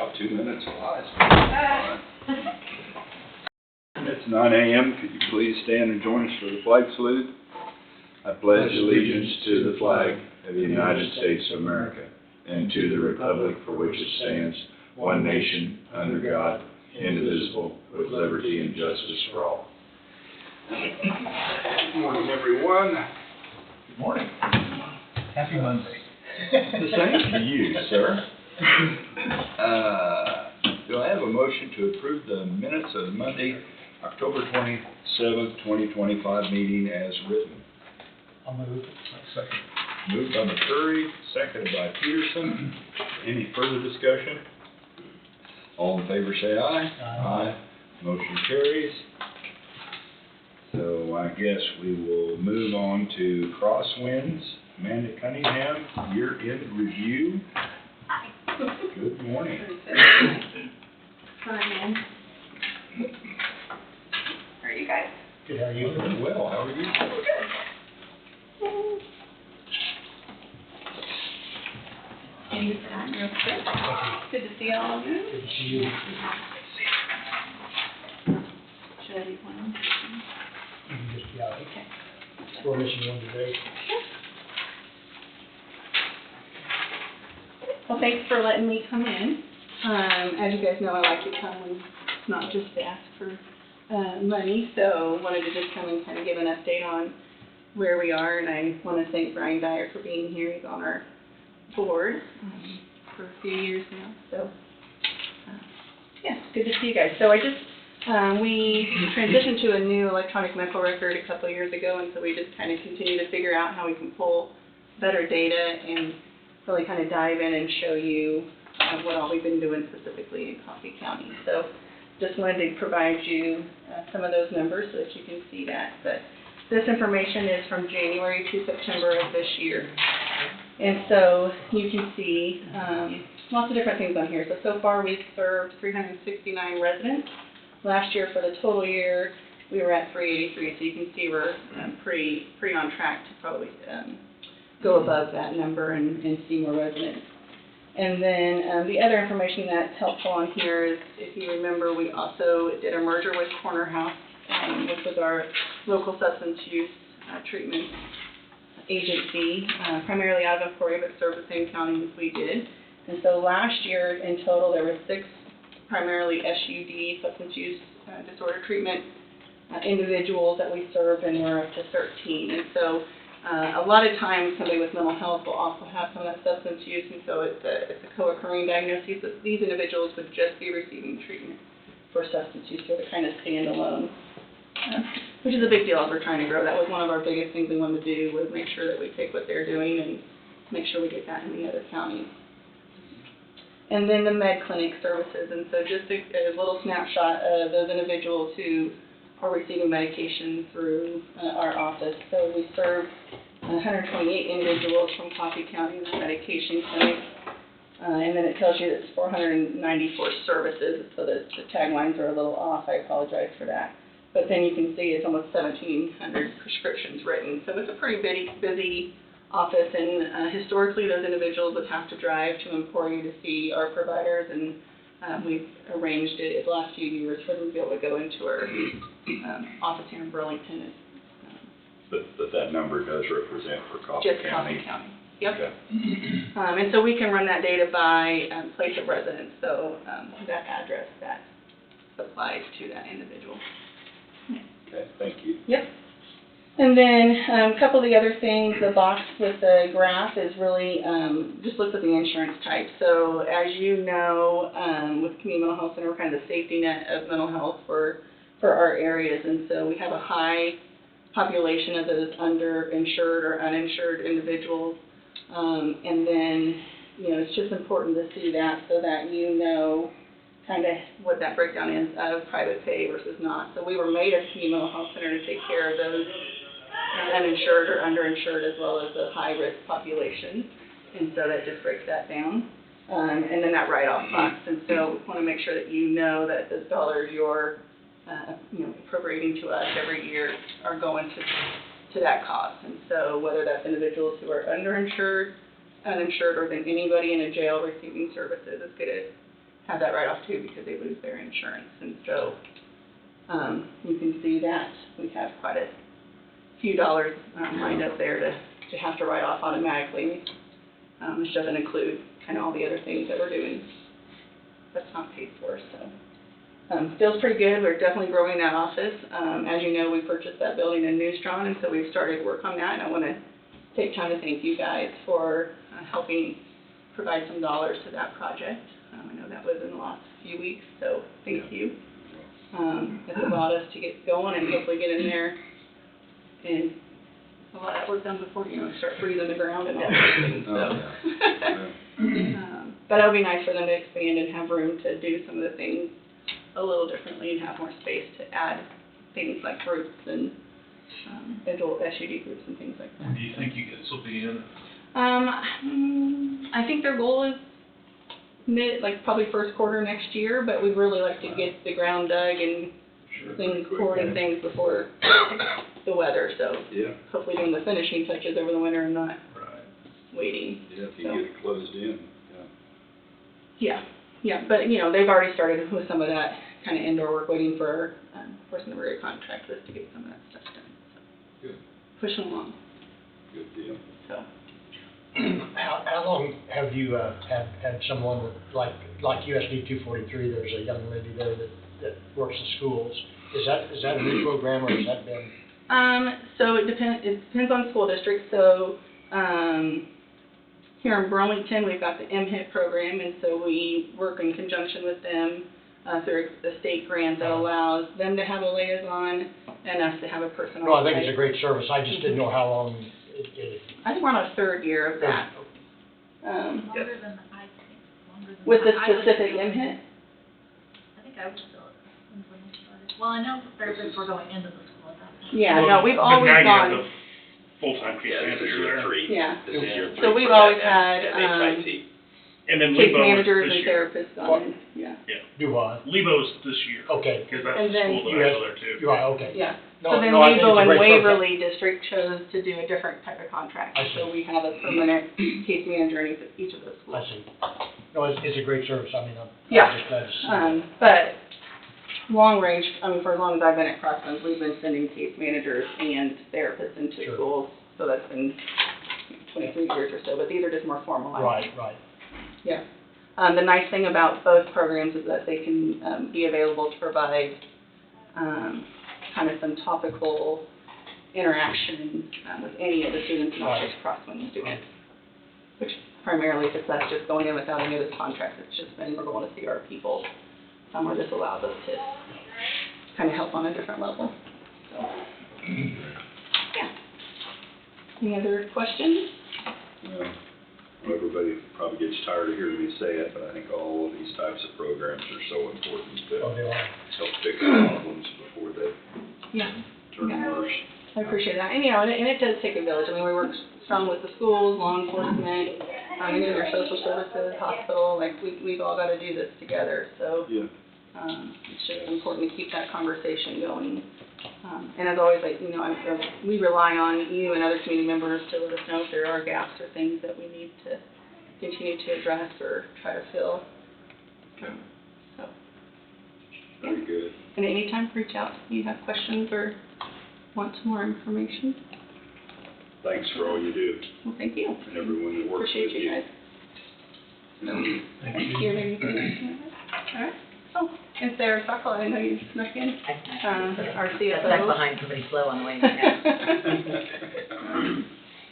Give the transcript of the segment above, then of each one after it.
Wow, 2 minutes flies. It's 9 a.m. Could you please stand and join us for the flag salute? I pledge allegiance to the flag of the United States of America and to the republic for which it stands, one nation, under God, indivisible, with liberty and justice for all. Good morning, everyone. Good morning. Happy Monday. The same to you, sir. Do I have a motion to approve the minutes of the Monday, October 27th, 2025 meeting as written? I'll move. Second. Moved by McCurry, seconded by Peterson. Any further discussion? All in favor say aye. Aye. Motion carries. So I guess we will move on to Crosswinds. Amanda Cunningham, year-end review. Good morning. Hi, man. How are you guys? Good, how are you? Doing well. How are you? Good. Any time real quick? Good to see all of you. Good to see you. Should I leave one? You can just be out. Okay. We're missing one today. Well, thanks for letting me come in. As you guys know, I like to come and not just to ask for money, so wanted to just come and kind of give an update on where we are, and I want to thank Brian Dyer for being here. He's on our board for a few years now, so yeah, it's good to see you guys. So I just, we transitioned to a new electronic medical record a couple of years ago, and so we just kind of continue to figure out how we can pull better data and really kind of dive in and show you what all we've been doing specifically in Coffee County. So just wanted to provide you some of those numbers so that you can see that. But this information is from January to September of this year. And so you can see lots of different things on here. So far we've served 369 residents. Last year for the total year, we were at 383. So you can see we're pretty on track to probably go above that number and see more residents. And then the other information that's helpful on here is, if you remember, we also did a merger with Corner House, which was our local substance use treatment agency, primarily out of Emporia, but served the same county as we did. And so last year in total there were 6 primarily SUD, substance use disorder treatment individuals that we served, and we're up to 13. And so a lot of times somebody with mental health will also have some of that substance use, and so it's a co-occurring diagnosis. But these individuals would just be receiving treatment for substance use, so they're kind of standalone, which is a big deal as we're trying to grow. That was one of our biggest things we wanted to do, was make sure that we take what they're doing and make sure we get that in the other counties. And then the med clinic services, and so just a little snapshot of those individuals who are receiving medication through our office. So we serve 128 individuals from Coffee County in the medication clinic, and then it tells you that it's 494 services, so the taglines are a little off. I apologize for that. But then you can see it's almost 1,700 prescriptions written. So it's a pretty busy office, and historically those individuals would have to drive to Emporia to see our providers, and we've arranged it the last few years for them to be able to go into our office here in Burlington. But that number does represent for Coffee Just County. Coffee County. Yep. Okay. And so we can run that data by place of residence, so that address that applies to that individual. Okay, thank you. Yep. And then a couple of the other things, the box with the graph is really just looks at the insurance type. So as you know, with Community Mental Health Center, we're kind of the safety net of mental health for our areas. And so we have a high population of those underinsured or uninsured individuals. And then, you know, it's just important to see that so that you know kind of what that breakdown is of private pay versus not. So we were made as Community Mental Health Center to take care of those uninsured or underinsured, as well as the high-risk population, and so that just breaks that down. And then that write-off box, and so we want to make sure that you know that the dollars you're appropriating to us every year are going to that cost. And so whether that's individuals who are underinsured, uninsured, or then anybody in a jail receiving services is going to have that write-off too because they lose their insurance. And so you can see that we have quite a few dollars lined up there to have to write off automatically, which doesn't include kind of all the other things that we're doing that's not paid for. So feels pretty good. We're definitely growing that office. As you know, we purchased that building in New Strong, and so we've started work on that. And I want to take time to thank you guys for helping provide some dollars to that project. I know that was in the last few weeks, so thank you. It's allowed us to get going and hopefully get in there and a lot of that work done before, start breathing the ground and all those things, so. But it'll be nice for them to expand and have room to do some of the things a little differently and have more space to add things like groups and adult SUD groups and things like that. When do you think you guys will be in? I think their goal is probably first quarter next year, but we'd really like to get the ground dug and things poured and things before the weather, so hopefully doing the finishing touches over the winter and not waiting. Yeah, if you get it closed in, Yeah, but they've already started with some of that kind of indoor work, waiting for some of the contract list to get some of that stuff done. So. Good. Pushing along. Good deal. So. How long have you had someone like USD 243? There's a young lady there that works in schools. Is that a new program, or has that been? So it depends on school district. So here in Burlington, we've got the MHIT program, and so we work in conjunction with them through a state grant that allows them to have a liaison and us to have a person on No, I think site. it's a great service. I just didn't know how long I think we're on our third year of that. Longer than I think. Longer than With the I was specific still- MHIT? I think I was still at when I started. Well, I know therapists were going into the school at that point. Yeah, no, we've always But now you gone. have the full-time case Yeah, this is manager year there. 3. Yeah. This is year 3. So we've for always that had, HIT. And then case Lebo is managers this and year. therapists on, yeah. do what? Lebo's this year, Okay. because that's And the then school that you I guys- go there too. Right, okay. Yeah. No, So then no, I think Lebo it's a and great program. Waverly District chose to do a different type of contract. I see. So we have a permanent case manager in each of those I schools. see. No, it's a great service. I mean, I'm Yeah. just glad to see it. But long range, for as long as I've been at Crosslands, we've been sending case managers and therapists into Sure. schools. So that's been 23 years or so, but these are just more formalized. Right. Yeah. The nice thing about both programs is that they can be available to provide kind of some topical interaction with any of the students, not just Crosswind students. Which primarily, if it's us just going in without any of this contract, it's just been we're going to see our people. Where this allows us to kind of help on a different level. So, yeah. Any other questions? Well, everybody probably gets tired of hearing me say it, but I think all of these types of programs are so important Oh, to they are. help fix problems before they Yeah. turn worse. I appreciate that. And, and it does take a village. I mean, we work strong with the schools, law enforcement, and then your social services, hospital. Like, we've all got to do this together. So Yeah. it's just important to keep that conversation going. And as always, we rely on you and other community members to let us know if there are gaps or things that we need to continue to address or try to fill. So, Very good. and anytime, reach out if you have questions or want some more information. Thanks for all you do Well, thank you. and everyone that works Appreciate with you you. guys. Thank Do you have anything? All right. Oh, is there Sokol? I know you snuck in. Our That's CFO. behind somebody slow on the way.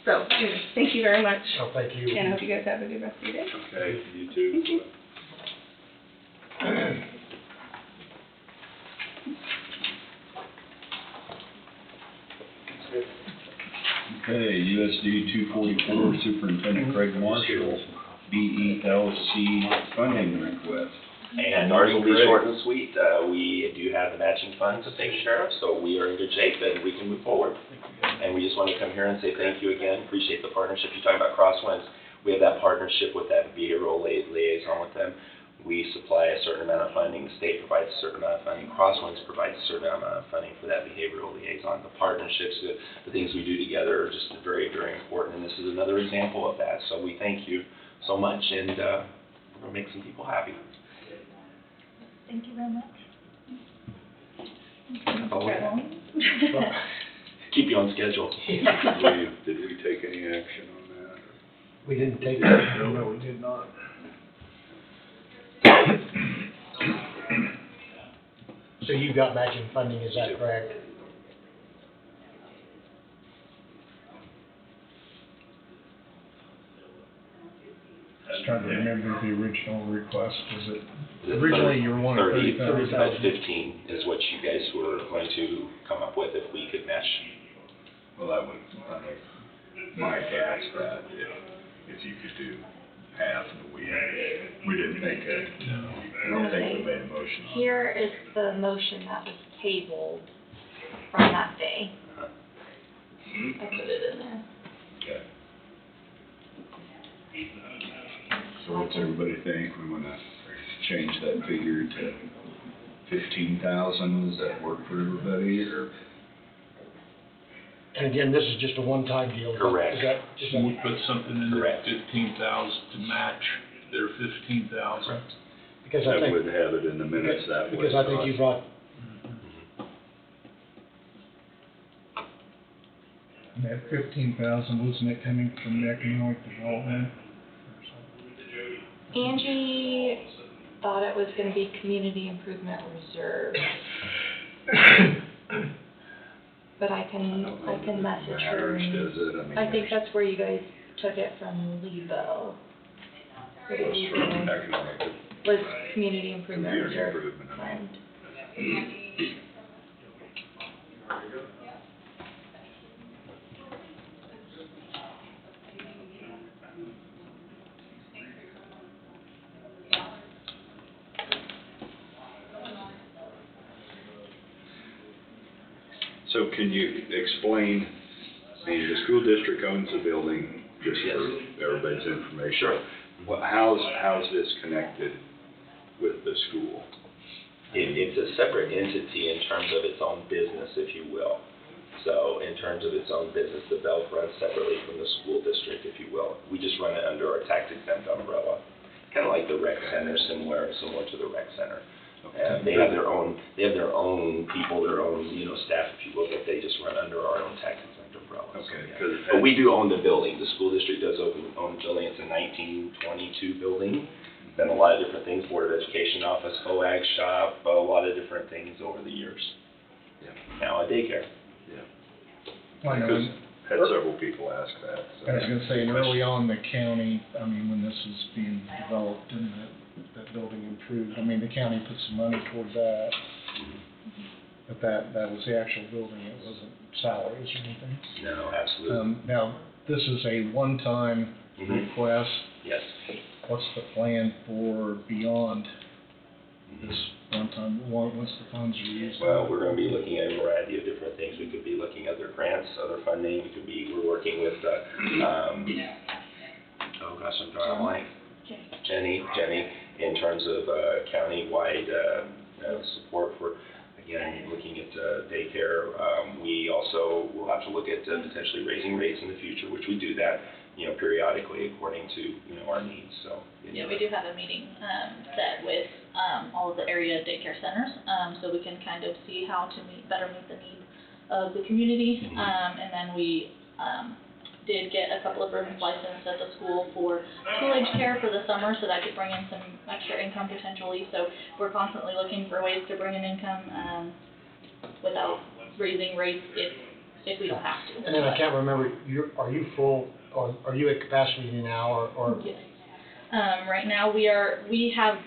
So, anyway, thank you very much. Oh, thank you. And I hope you guys have a good rest of your day. Okay, you too. Thank you. Okay, USD 244, Superintendent Craig Marshall, BELC funding request. And ours will be short and sweet. We do have the matching funds to take care of, so we are in good shape and we can move forward. And we just want to come here and say thank you again. Appreciate the partnership. You're talking about Crosswinds. We have that partnership with that behavioral liaison with them. We supply a certain amount of funding. The state provides a certain amount of funding. Crosswinds provides a certain amount of funding for that behavioral liaison. The partnerships, the things we do together are just very, very important. And this is another example of that. So we thank you so much, and we're going to make some people happy. Thank you very much. Oh, yeah. Keep you on schedule. Did we take any action on that? We didn't take it. No, we did not. So you've got matching funding, is that correct? Just trying to remember the original request, was it, The originally you were wanting 30, 30,000? about 15 is what you guys were going to come up with if we could match. Well, I think Mike asked that, if you could do half, but we didn't make a, I don't think we made a motion on it. Here is the motion that was tabled from that day. I put it in there. Okay. So what's everybody think? We wanna change that figure to 15,000, does that work for everybody, or? And again, this is just a one-time deal. Correct. Is that, is So we that, put something in there, Correct. 15,000 to match their 15,000. because I That think, would have it in the minutes that way. because I think you brought, And that 15,000, wasn't it coming from the economic development? Angie thought it was gonna be community improvement reserve, but I can message her. Matters, does it? I mean, I think that's where you guys took it from Lebo. That's from economic, Was community improvement community reserve improvement, I mean. fund. So can you explain, I mean, the school district owns the building, just for everybody's information. Sure. Well, how's this connected with the school? It's a separate entity in terms of its own business, if you will. So in terms of its own business, the Belk runs separately from the school district, if you will. We just run it under our tax exempt umbrella, kind of like the rec center, similar to the rec center. And they have their own people, their own, staff, if you will, but they just run under our own tax exempt umbrella. So, Okay, yeah. 'cause But we do own the building. The school district does own the building. It's a 1922 building. Been a lot of different things, Board of Education office, FOAG shop, a lot of different things over the years. Yeah. Now a daycare. I know, Because had several people ask that, so. I was gonna say, and early on, the county, I mean, when this was being developed and that building improved, I mean, the county put some money towards that. But that was the actual building, it wasn't salaries or anything. No, absolutely. Now, this is a one-time Mhm. request. Yes. What's the plan for beyond this one-time, once the funds are used? Well, we're going to be looking at a variety of different things. We could be looking at other grants, other funding. We're working with, oh gosh, I'm drawing a blank. Jenny, in terms of county-wide support for, again, looking at daycare. We also will have to look at potentially raising rates in the future, which we do that, periodically according to, our needs, so. Yeah, we do have a meeting, set with, all of the area daycare centers, so we can kind of see how to better meet the needs of the community. Mhm. And then we, did get a couple of rooms licensed at the school for school-age care for the summer, so that could bring in some extra income potentially. So we're constantly looking for ways to bring in income, without raising rates if we don't have to. and then I can't remember, are you full, or are you at capacity now, or? Yes. Right now, we have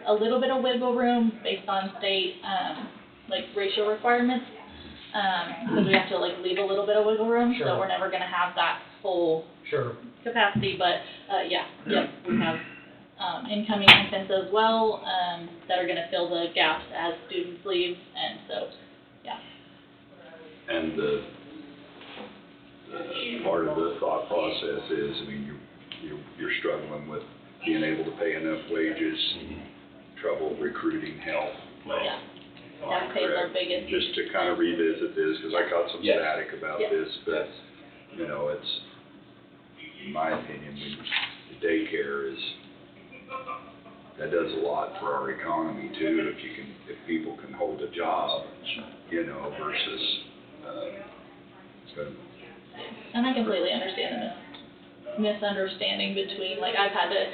a little bit of wiggle room based on state, ratio requirements. Because we have to leave a little bit of wiggle room, Sure. so we're never gonna have that full Sure. capacity, but, we have, incoming infants as well, that are gonna fill the gaps as students leave, and so, yeah. And the part of the thought process is, I mean, you're struggling with being able to pay enough wages, trouble recruiting help. Yeah. That pays our Correct. biggest. Just to kind of revisit this, because I got some Yes. static about Yes. this, but, Yes. it's, in my opinion, the daycare is that does a lot for our economy too, if people can hold a job, you know, versus, but, And I completely understand the misunderstanding between, like, I've had to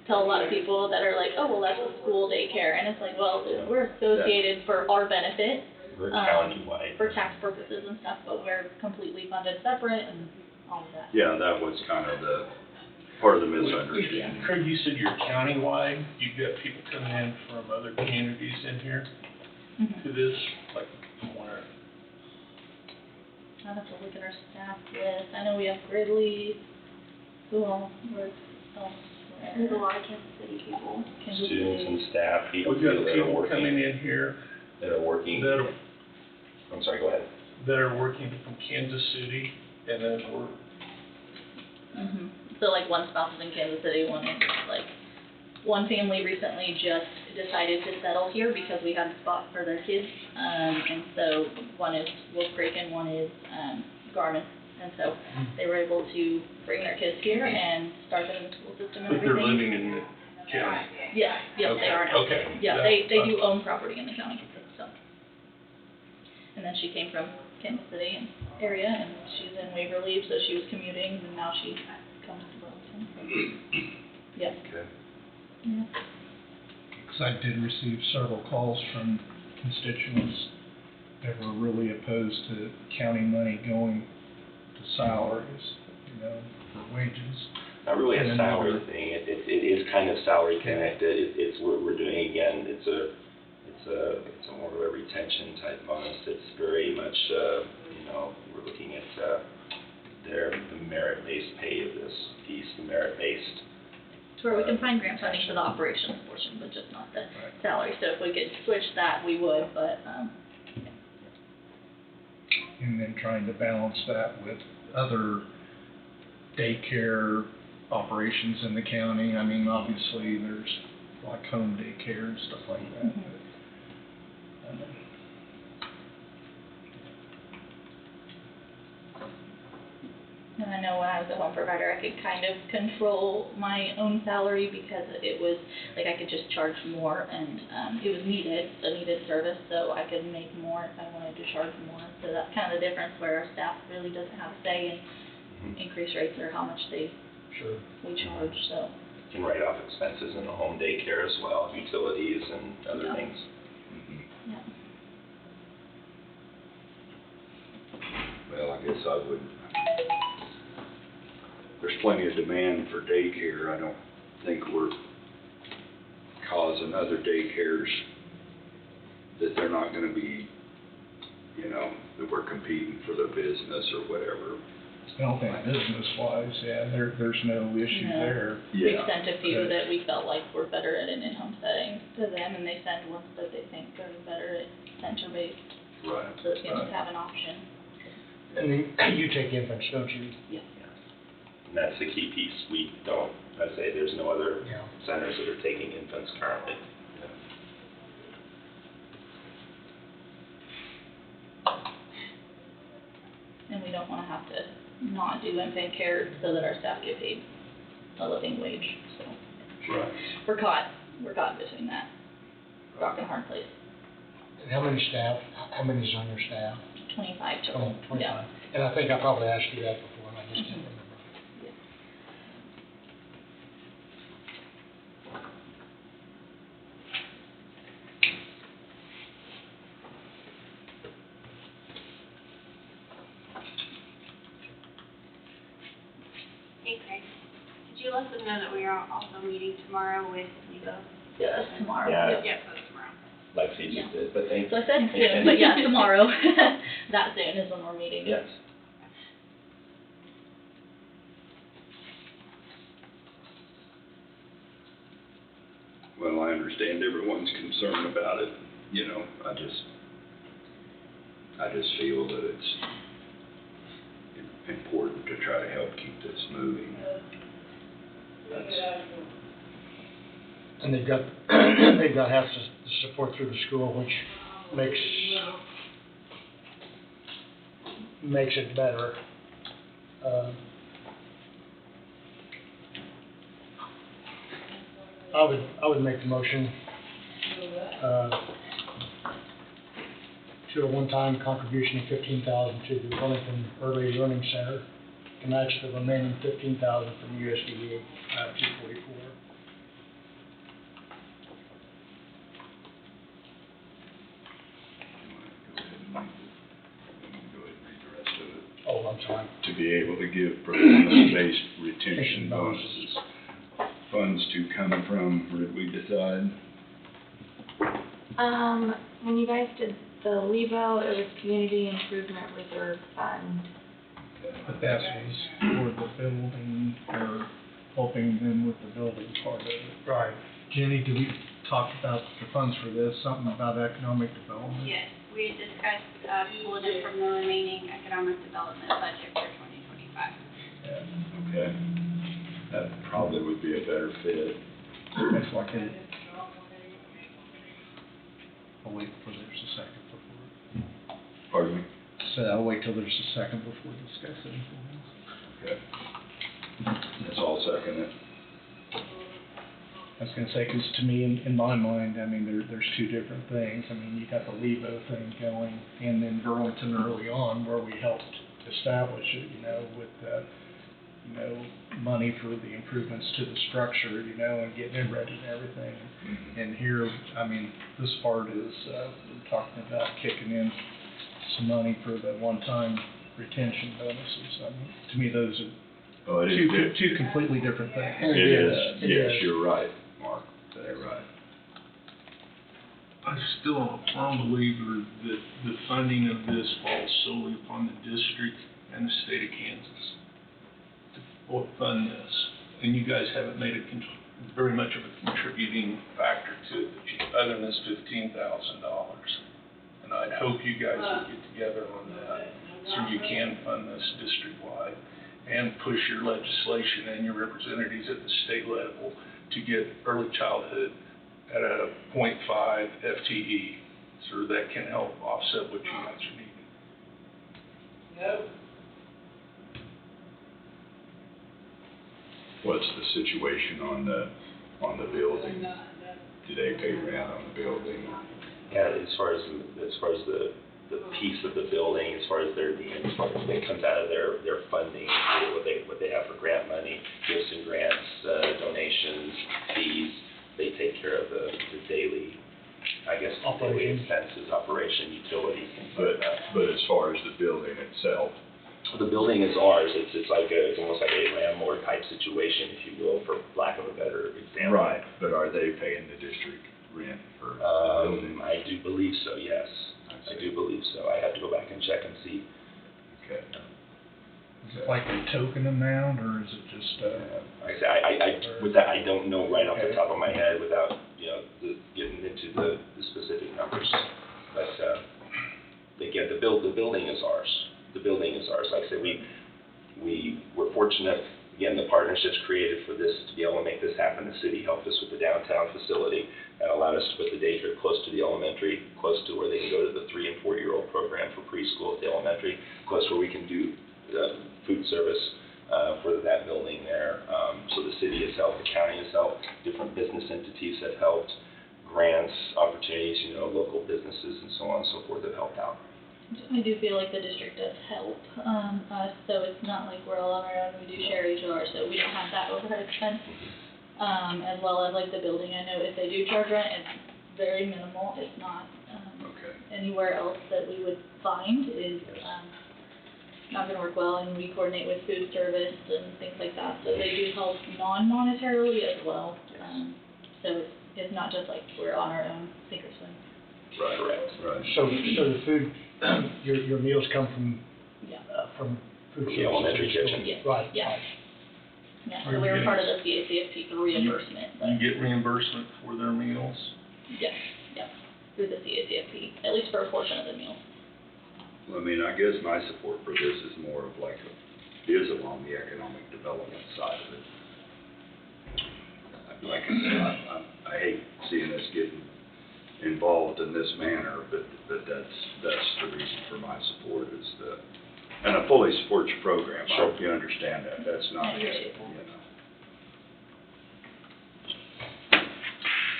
tell a lot of people that are like, oh, well, that's a school daycare, and it's like, well, we're associated for our benefit, We're county-wide. for tax purposes and stuff, but we're completely funded separate and all of that. yeah, that was kind of part of the misunderstanding. Craig, you said you're countywide, you've got people coming in from other communities in here Mhm. to this, like, from where? I'd have to look at our staff list. I know we have Gridley, who all works elsewhere. There's a lot of Kansas City people. Kansas Students City. and staff, people We've got that are people coming working, in here that are working, that are, I'm sorry, go ahead. that are working from Kansas City, and then we're, Mhm. So like one spouse is in Kansas City, one is like, one family recently just decided to settle here because we had a spot for their kids. And so one is Wolf Creek and one is, Garmin. And so they were able to bring their kids here and start them in the school system and but everything. they're living in the county. Yes, yes, they are now. Okay. Yeah, they That's do own property in the county, so. And then she came from Kansas City and area, and she's in Waverly, so she was commuting, and now she comes to Burlington. Yep. Okay. Yeah. Because I did receive several calls from constituents that were really opposed to county money going to salaries, you know, for wages. Not really a And salary another- thing, it is kind of salary connected, it's what we're doing, again, it's a more of a retention type bonus, it's very much, you know, we're looking at, the merit-based pay of this piece, the merit-based. To where we can find grant funding for the operations portion, but just not the salary, so if we could switch that, we would, but, And then trying to balance that with other daycare operations in the county. I mean, obviously, there's like home daycare and stuff like that. Mhm. But, and I know when I was a home provider, I could kind of control my own salary because it was, like, I could just charge more and, it was needed, a needed service, so I could make more if I wanted to charge more. So that's kind of the difference where our staff really doesn't have a say in increase rates or how much Sure. we charge, so. Can write off expenses in the home daycare as well, utilities and other Yeah. things. Mhm. Yeah. Well, I guess I would, there's plenty of demand for daycare. I don't think we're causing other daycares that they're not gonna be, you know, that we're competing for their business or whatever. I don't think business-wise, yeah, there's no issue No. there. We sent a few that we felt like were better at an in-home setting to them, and they send ones that they think are better at center-based, Right. so that families have an option. And then you take infants, don't you? Yeah. And that's the key piece, we don't, I say, there's no other Yeah. centers that are taking infants currently. And we don't wanna have to not do infant care so that our staff get paid a living wage, so. Right. We're caught between that rock and hard place. And how many is on your staff? 25 total, 25. yeah. And I think I probably asked you that before, and I just can't remember. Hey Craig, did you let them know that we are also meeting tomorrow with Lebo? Yes, tomorrow. Yeah. Yep. Yes, that's tomorrow. Like they just did, but thank So I said soon, but yeah, tomorrow. That soon is when we're meeting. Yes. Well, I understand everyone's concerned about it, you know, I just feel that it's important to try to help keep this moving. That's, And they've got half the support through the school, which makes it better. I would make the motion, to a one-time contribution of $15,000 to the Wellington Early Learning Center to match the remaining $15,000 from USDA 244. Go ahead and read the rest of it. Oh, I'm sorry. To be able to give performance-based retention bonuses. Funds to come from, where did we decide? When you guys did the LEVO, it was Community Improvement Reserve Fund. But that was for the building, or helping them with the building part of it. Right. Jenny, did we talk about the funds for this, something about economic development? Yes, we had discussed, pulling it from the remaining economic development budget for 2025. Yeah. Okay. That probably would be a better fit. That's like a, I'll wait for there's a second before. Pardon me? So I'll wait till there's a second before discussing anything else. Okay. That's all second it. I was gonna say, 'cause to me, in my mind, I mean, there's two different things. I mean, you got the LEVO thing going, and then Burlington early on, where we helped establish it, you know, with, you know, money for the improvements to the structure, you know, and getting it ready and everything. And here, I mean, this part is, we're talking about kicking in some money for the one-time retention bonuses. I mean, to me, those are Oh, it is. two completely different things. It is. Yes, you're right, Mark. You're right. I'm still a firm believer that the funding of this falls solely upon the district and the state of Kansas to fund this. And you guys haven't made very much of a contributing factor to it, other than this $15,000. And I'd hope you guys would get together on that, so you can fund this district-wide and push your legislation and your representatives at the state level to get early childhood at a 0.5 FTE, so that can help offset what you guys are needing. What's the situation on the building? Do they pay rent on the building? Yeah, as far as the piece of the building, as far as their needs, it comes out of their funding, what they have for grant money, gifts and grants, donations, fees. They take care of the daily, I guess, daily expenses, operation, utilities, things like that. But as far as the building itself, The building is ours. It's almost like a landlord type situation, if you will, for lack of a better example. right, but are they paying the district rent for the building? I do believe so, yes. I do believe so. I have to go back and check and see. Okay. Is it like a token amount, or is it just, Like I say, with that, I don't know right off the top of my head without, getting into the specific numbers. But, again, the building is ours. The building is ours. Like I said, we were fortunate, again, the partnerships created for this, to be able to make this happen. The city helped us with the downtown facility. That allowed us to put the daycare close to the elementary, close to where they can go to the 3- and 4-year-old program for preschool at the elementary, close where we can do food service for that building there. So the city has helped, the county has helped, different business entities have helped, grants, opportunities, local businesses and so on and so forth have helped out. I do feel like the district does help us, so it's not like we're all on our own. We do share HOR, so we don't have that overhead expense. As well as like the building, I know if they do charge rent, it's very minimal. It's not Okay. anywhere else that we would find is not going to work well, and we coordinate with food service and things like that. So they do help non-monetarily as well. So it's not just like we're on our own sink or swim. Right. Correct. Right. So the food, your meals come from Yeah. from food From the services? elementary in the school? kitchen. Yes. Right, Yeah. right. Yeah, Are so you we were getting- part of the CACFP for reimbursement. You get reimbursement for their meals? Yes, yeah, through the CACFP, at least for a portion of the meal. Well, I mean, I guess my support for this is more of like, is along the economic development side of it. Like I said, I hate seeing us getting involved in this manner, but that's the reason for my support is and I fully support your program. I hope you understand that. That's not, I appreciate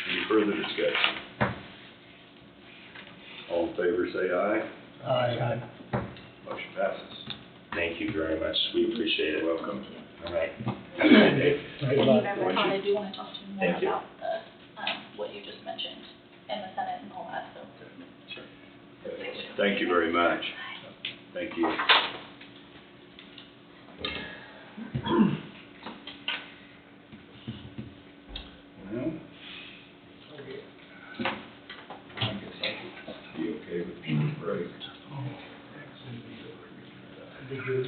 Any further discussion? All in favor, say aye. Aye. Motion passes. Thank you very much. We appreciate it. Welcome. All right. Good And luck. Todd, I do wanna talk to you more Thank you. about the, what you just mentioned in the Senate and all that, so. Thank you very much. Thank you. Well, I guess I could be okay with a short break. Be good.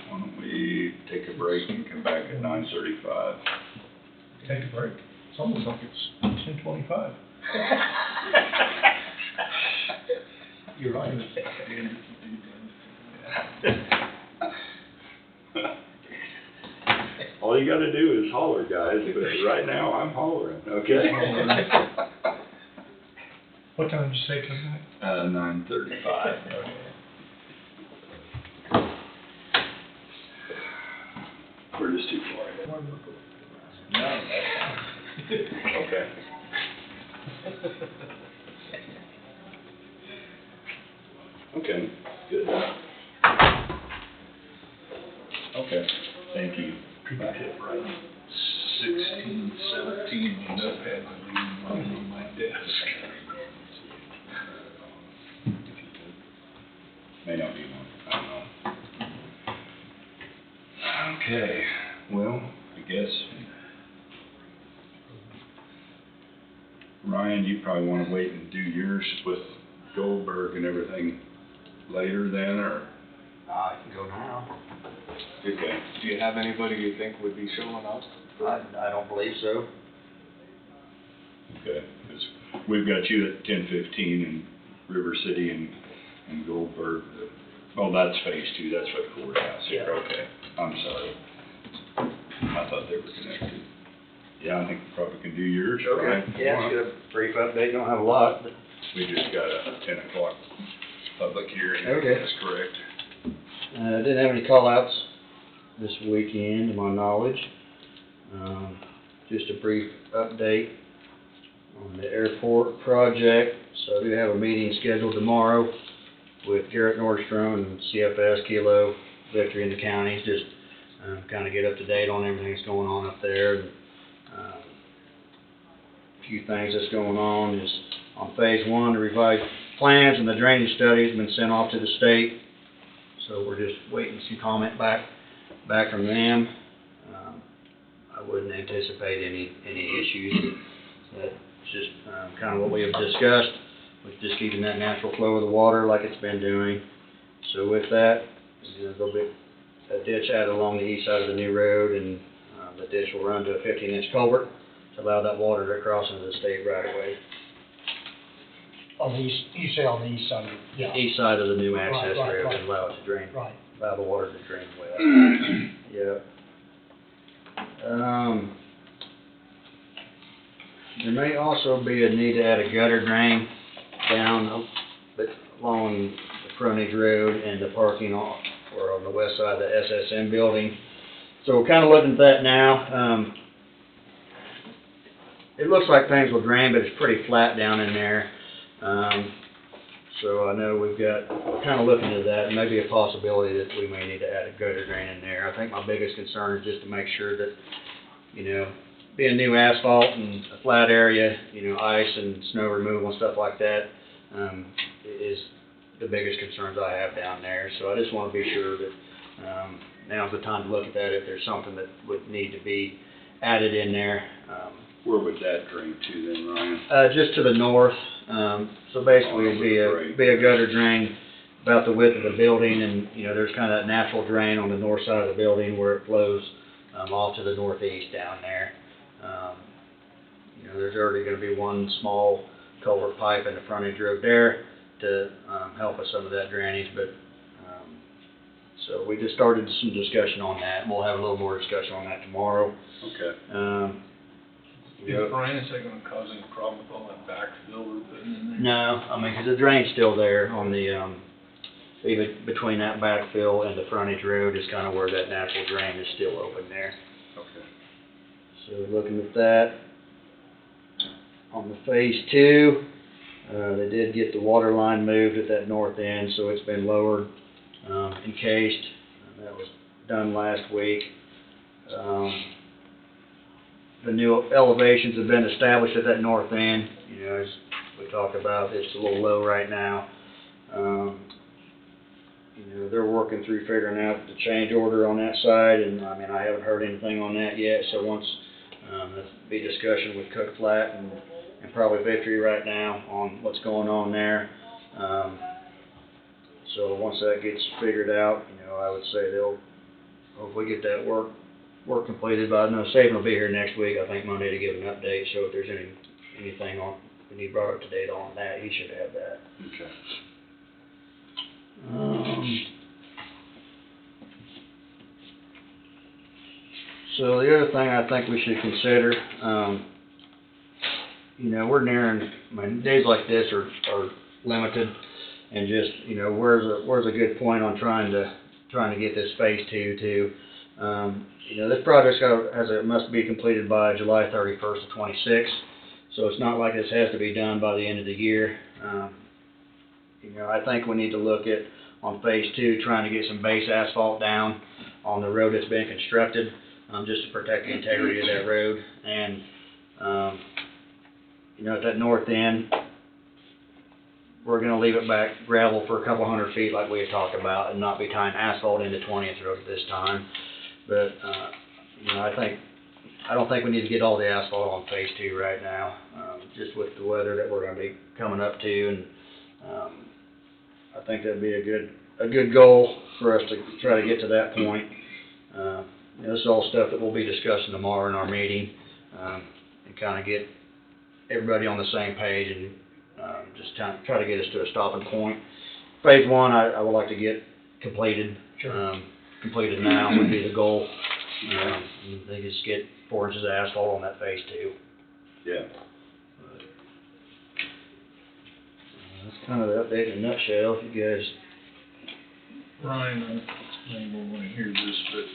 Why don't we take a break and come back at 9:35? Take a break. It's almost like it's 10:25. You're right. All you gotta do is holler, guys, but right now I'm hollering, okay? What time did you say come back? 9:35. We're just too far ahead. No, that's fine. Okay. Okay, good. Okay, thank you. I hit right 16, 17, and up had to leave mine on my desk. May not be one, I don't know. Okay, well, I guess. Ryan, you probably wanna wait and do yours with Goldberg and everything later then, or? I can go now. Okay. Do you have anybody you think would be showing up? I don't believe so. Okay, 'cause we've got you at 10:15 in River City and Goldberg. Oh, that's phase two, that's for the courthouse here, okay. I'm sorry. I thought they were connected. Yeah, I think we probably can do yours, right? Yeah, just a brief update, don't have a lot, but. We just got a 10 o'clock public hearing. Okay. That's correct. Didn't have any call-outs this weekend, to my knowledge. Just a brief update on the airport project. So I do have a meeting scheduled tomorrow with Garrett Nordstrom and CFS, Kilo, Victory in the counties, just kind of get up to date on everything that's going on up there. And, a few things that's going on is on phase one, the revised plans and the drainage study has been sent off to the state. So we're just waiting some comment back from them. I wouldn't anticipate any issues. That's just kind of what we have discussed, with just keeping that natural flow of the water like it's been doing. So with that, there'll be a ditch added along the east side of the new road, and the ditch will run to a 15-inch culvert to allow that water to cross into the state right away. On the east, you say on the east side of it, yeah. East side of the new access Right, road, right. and allow it to drain, Right. allow the water to drain west. Yeah. There may also be a need to add a gutter drain down along the frontage road and the parking on the west side of the SSM building. So we're kind of looking at that now. It looks like things will drain, but it's pretty flat down in there. So I know we're kind of looking at that, maybe a possibility that we may need to add a gutter drain in there. I think my biggest concern is just to make sure that, being new asphalt and a flat area, ice and snow removal and stuff like that, is the biggest concerns I have down there. So I just want to be sure that, now's the time to look at that if there's something that would need to be added in there. Where would that drain to then, Ryan? Just to the north, so basically it'd be a gutter drain about the width of the building, and, there's kind of that natural drain on the north side of the building where it flows, off to the northeast down there. There's already gonna be one small culvert pipe in the frontage road there to, help with some of that drainage, but, so we just started some discussion on that, and we'll have a little more discussion on that tomorrow. Okay. Brian, is that gonna cause any problem with all that backfill we're putting in there? No, because the drain's still there on the, even between that backfill and the frontage road is kind of where that natural drain is still open there. Okay. So looking at that. On the phase 2, they did get the water line moved at that north end, so it's been lowered, encased. That was done last week. The new elevations have been established at that north end. You know, as we talked about, it's a little low right now. You know, they're working through figuring out the change order on that side, and I mean, I haven't heard anything on that yet, so once, that'll be discussion with Cook Flat and probably Victory right now on what's going on there. So once that gets figured out, you know, I would say they'll hopefully get that work completed by, I know Saban will be here next week, I think Monday, to give an update, so if there's anything on, we need brought up to date on that, he should have that. Okay. So the other thing I think we should consider, you know, we're nearing, I mean, days like this are limited, and just, you know, where's a good point on trying to get this phase 2 to, you know, this project's must be completed by July 31st of 26, so it's not like this has to be done by the end of the year. You know, I think we need to look at, on phase 2, trying to get some base asphalt down on the road that's been constructed, just to protect the integrity of that road. And, you know, at that north end, we're gonna leave it back gravel for a couple hundred feet like we had talked about, and not be tying asphalt into 20th Road at this time. But, you know, I don't think we need to get all the asphalt on phase 2 right now, just with the weather that we're gonna be coming up to, and, I think that'd be a good goal for us to try to get to that point. You know, this is all stuff that we'll be discussing tomorrow in our meeting, and kind of get everybody on the same page, and just try to get us to a stopping point. Phase 1, I would like to get completed. Sure. Completed now would be the goal. They just get 4 inches of asphalt on that phase 2. Yeah. That's kind of the update in a nutshell. If you guys, Ryan, maybe we'll want to hear this, but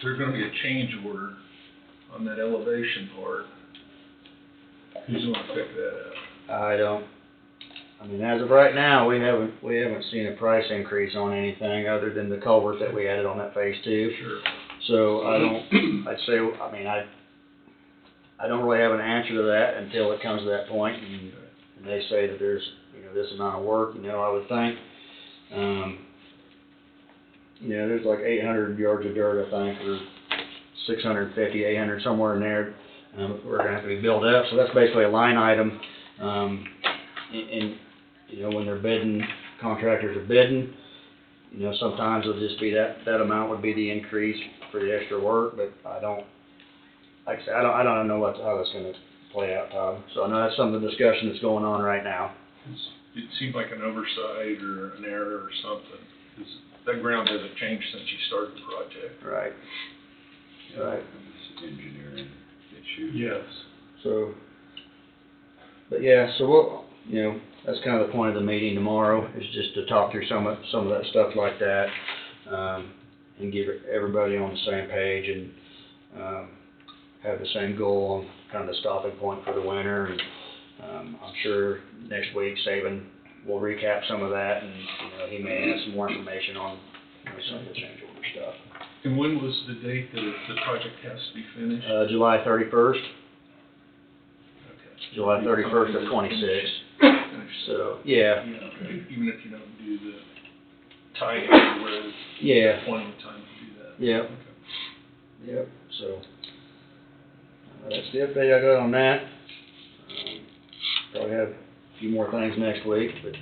there's gonna be a change order on that elevation part. Who's gonna pick that up? I mean, as of right now, we haven't seen a price increase on anything other than the culvert that we added on that phase 2. Sure. So I don't really have an answer to that until it comes to that point, and they say that there's, you know, this amount of work, you know, I would think. You know, there's like 800 yards of dirt, I think, or 650, 800, somewhere in there. We're gonna have to be built up, so that's basically a line item. And you know, when they're bidding, contractors are bidding, you know, sometimes it'll just be that amount would be the increase for the extra work, but I don't know how that's gonna play out, Todd. So I know that's some of the discussion that's going on right now. It seemed like an oversight or an error or something, 'cause that ground hasn't changed since you started the project. Right. Right. It's an engineering issue. Yes. So, but yeah, so we'll, you know, that's kind of the point of the meeting tomorrow, is just to talk through some of that stuff like that, and get everybody on the same page, and have the same goal on kind of the stopping point for the winter. And I'm sure next week Saban will recap some of that, and you know, he may have some more information on, you know, some of the change order stuff. And when was the date that the project has to be finished? July 31st. Okay. July 31st of 26. Finished. So, yeah. Even if you don't do the tie-in or whatever. Yeah. Plenty of time to do that. Yep. Okay. Yep, so, that's the update I got on that. Probably have a few more things next week, but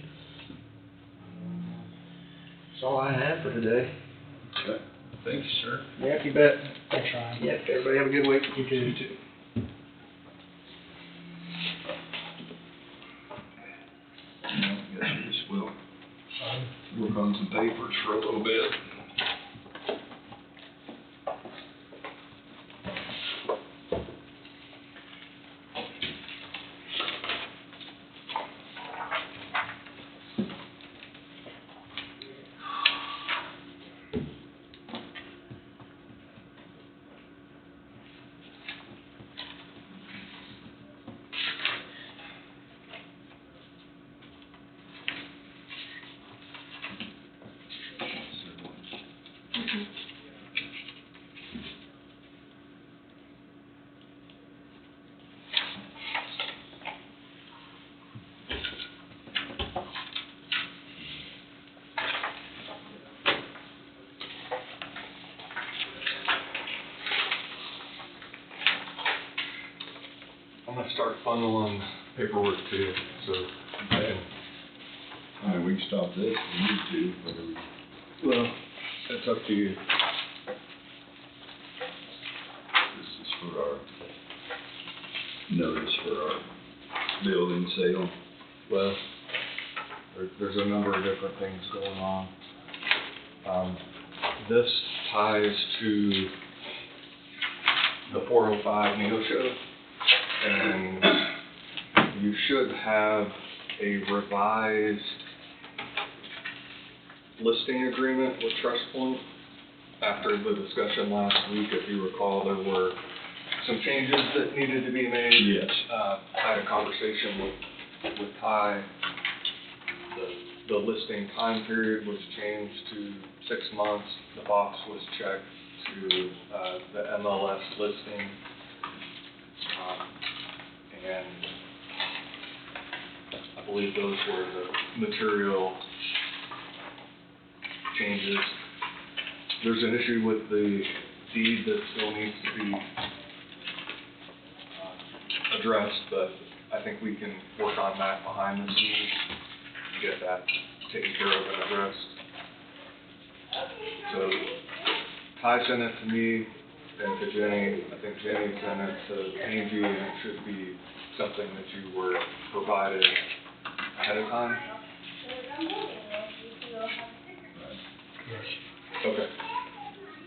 that's all I have for today. Okay. Thank you, sir. Yep, you bet. Thanks, Ryan. Yep, everybody have a good week. You too. You too. Guess we just will work on some papers for a little bit. I'm gonna start funneling paperwork to you, so you can. All right, we can stop this if we need to, whatever. Well, it's up to you. This is for our notice for our building sale. Well, there's a number of different things going on. This ties to the 405 Neosho, and you should have a revised listing agreement with TrustPoint. After the discussion last week, if you recall, there were some changes that needed to be made. Yes. I had a conversation with Ty. The listing time period was changed to 6 months. The box was checked to the MLS listing. And I believe those were the material changes. There's an issue with the deed that still needs to be addressed, but I think we can work on that behind the scenes and get that taken care of and addressed. So Ty sent it to me and to Jenny. I think Jenny sent it to Angie, and it should be something that you were provided ahead of time. Okay.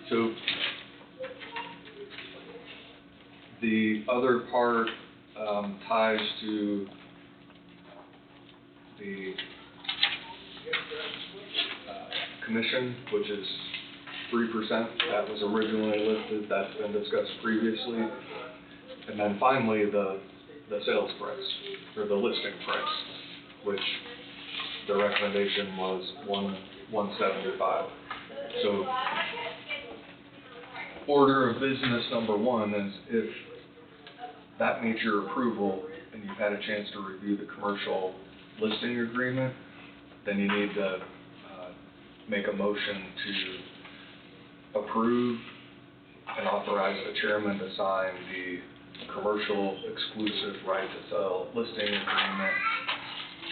So the other part ties to the commission, which is 3%. That was originally listed. That's been discussed previously. And then finally, the sales price, or the listing price, which the recommendation was $175. So, order of business number one is if that meets your approval and you've had a chance to review the commercial listing agreement, then you need to make a motion to approve and authorize the chairman to sign the commercial exclusive right to sell listing agreement,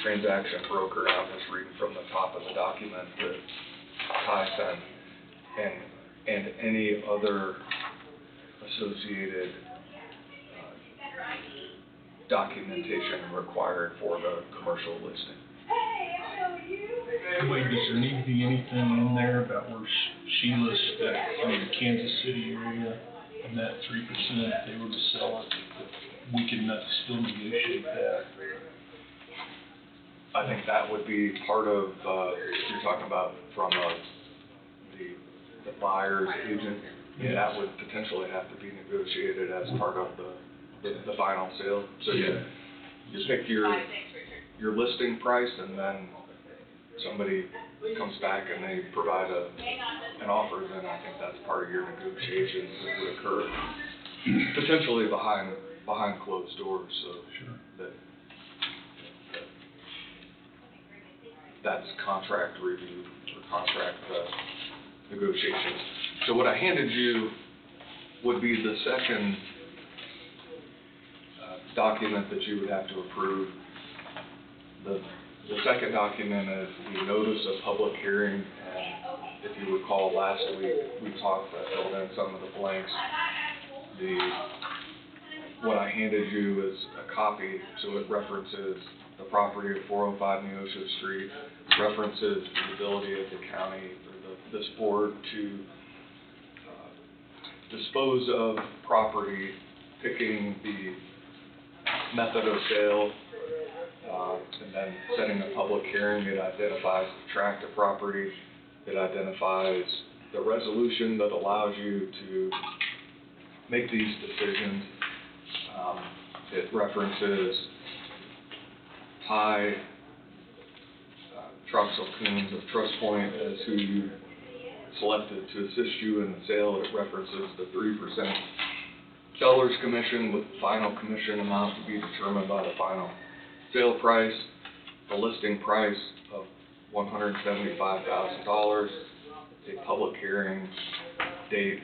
transaction broker. I'm just reading from the top of the document that Ty sent, and any other associated documentation required for the commercial listing. Wait, does there need to be anything in there about where she lists that from the Kansas City area and that 3% if they were to sell it, we can still negotiate that? I think that would be part of, you're talking about from the buyer's agent. Yes. That would potentially have to be negotiated as part of the final sale. So you pick your listing price, and then somebody comes back and they provide an offer, then I think that's part of your negotiations that would occur potentially behind closed doors, so Sure. That's contract review or contract negotiations. So what I handed you would be the second document that you would have to approve. The second document is the notice of public hearing, and if you recall last week, we talked, I filled in some of the blanks. What I handed you is a copy, so it references the property at 405 Neosho Street, references the ability of the county, or this board to dispose of property, picking the method of sale, and then setting a public hearing. It identifies the tract of property. It identifies the resolution that allows you to make these decisions. It references Ty Troxel Coons of TrustPoint as who you selected to assist you in the sale. It references the 3% seller's commission, with the final commission amount to be determined by the final sale price. The listing price of $175,000. A public hearing date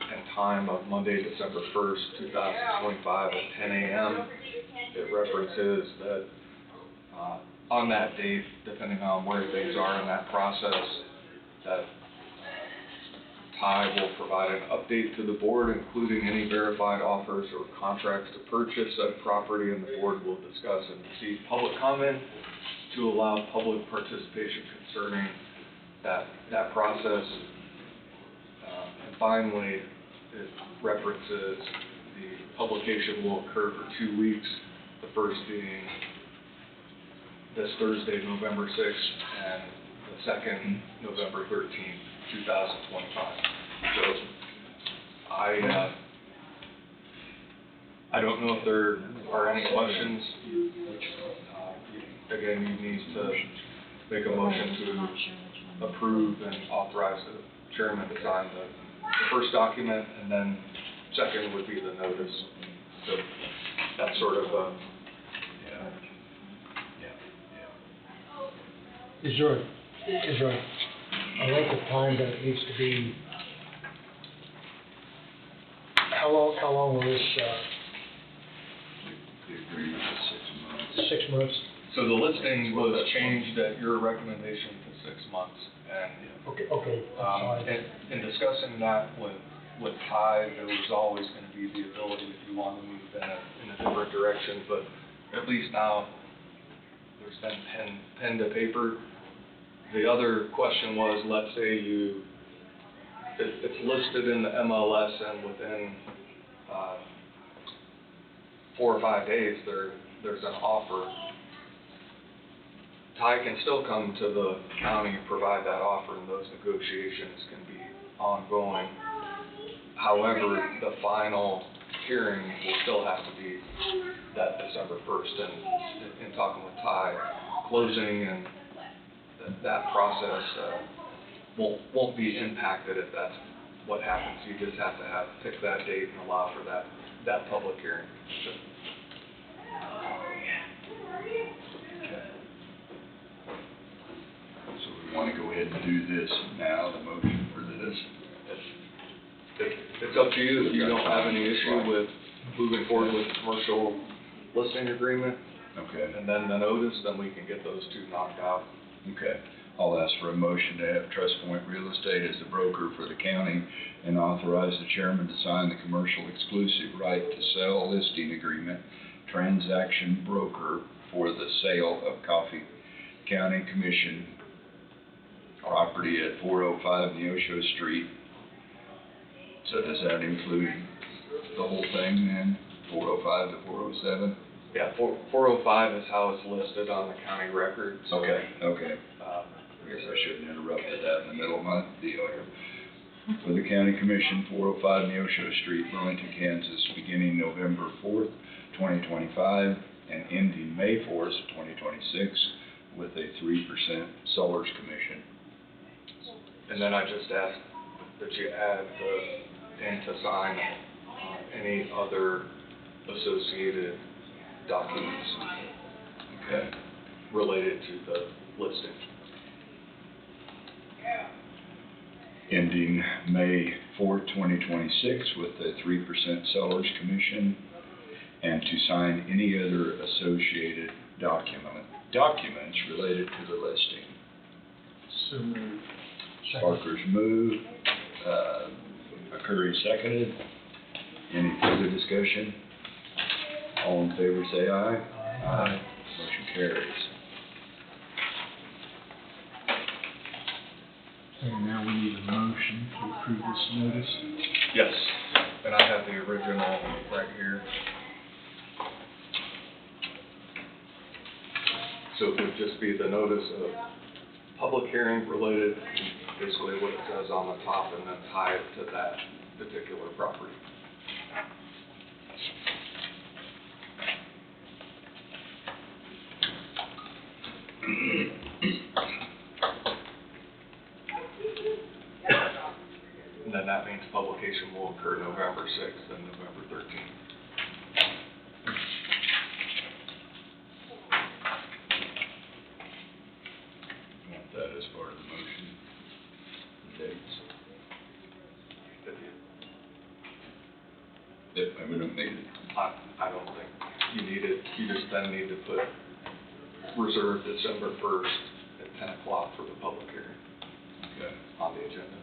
and time of Monday, December 1st, 2025 at 10 a.m. It references that on that date, depending on where things are in that process, that Ty will provide an update to the board, including any verified offers or contracts to purchase said property, and the board will discuss and receive public comment to allow public participation concerning that process. And finally, it references the publication will occur for 2 weeks, the first being this Thursday, November 6th, and the second, November 13th, 2025. So I don't know if there are any questions. Again, you need to make a motion to approve and authorize the chairman to sign the first document, and then second would be the notice. So that's sort of Is there a length of time that it needs to be? How long will this, The agreement is 6 months. 6 months? So the listing was changed at your recommendation to 6 months, and Okay, in discussing that with Ty, there was always going to be the ability, if you want to move in a different direction, but at least now there's been pen to paper. The other question was, let's say it's listed in the MLS, and within 4 or 5 days there's an offer. Ty can still come to the county and provide that offer, and those negotiations can be ongoing. However, the final hearing will still have to be that December 1st, and in talking with Ty, closing and that process won't be impacted if that's what happens. You just have to pick that date and allow for that public hearing. So we want to go ahead and do this now, the motion for this. It's up to you. If you don't have any issue with moving forward with the commercial listing agreement, Okay. and then the notice, then we can get those two knocked out. Okay. I'll ask for a motion to have Trust Point Real Estate as the broker for the county and authorize the chairman to sign the commercial exclusive right to sell listing agreement, transaction broker for the sale of Coffee County Commission property at 405 Neosho Street. So does that include the whole thing then, 405 to 407? Yeah, 405 is how it's listed on the county record. So, Okay. I guess I shouldn't have interrupted that in the middle of my deal here. For the County Commission, 405 Neosho Street, Burlington, Kansas, beginning November 4th, 2025, and ending May 4th, 2026, with a 3% seller's commission. And then I just asked that you add and to sign any other associated documents related to the listing. Ending May 4th, 2026, with a 3% seller's commission, and to sign any other associated documents related to the listing. So moved. Parker's moved, McCurry seconded. Any further discussion? All in favor say aye. Aye. Motion carries. And now we need a motion to approve this notice. Yes, and I have the original right here. So it would just be the notice of public hearing related, basically what it says on the top, and then tie it to that particular property. And then that means publication will occur November 6th and November 13th. Want that as part of the motion, the dates. If, and we don't need it. I don't think you need it, you just then need to put reserve December 1st at 10 o'clock for the public hearing Okay. on the agenda.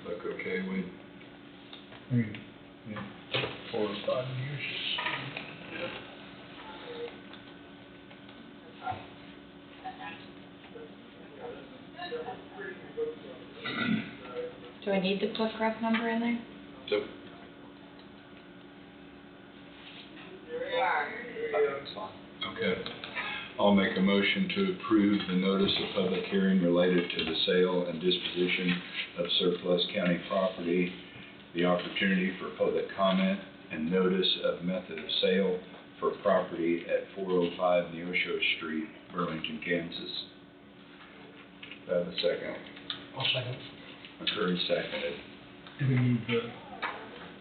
Look okay, Wade? I mean, yeah, 4 or 5 years. Yeah. Do I need to put ref number in there? So, I think it's fine. okay. I'll make a motion to approve the notice of public hearing related to the sale and disposition of surplus county property, the opportunity for public comment, and notice of method of sale for property at 405 Neosho Street, Burlington, Kansas. Do I have a second? I'll second. McCurry seconded. Do we need the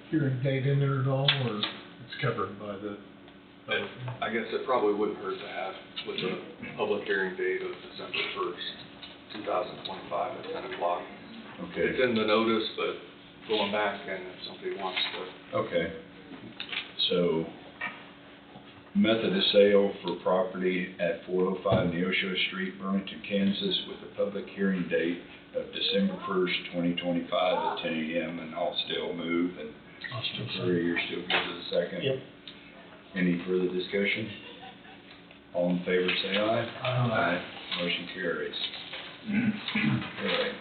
hearing date in there at all, or it's covered by the? I guess it probably wouldn't hurt to have with the public hearing date of December 1st, 2025 at 10 o'clock. Okay. It's in the notice, but going back and if somebody wants to. Okay. So, method of sale for property at 405 Neosho Street, Burlington, Kansas, with a public hearing date of December 1st, 2025 at 10 a.m. And I'll still move, and I'll still McCurry, you're still good as a second? Yep. Any further discussion? All in favor, say aye. Aye. Motion carries. Okay.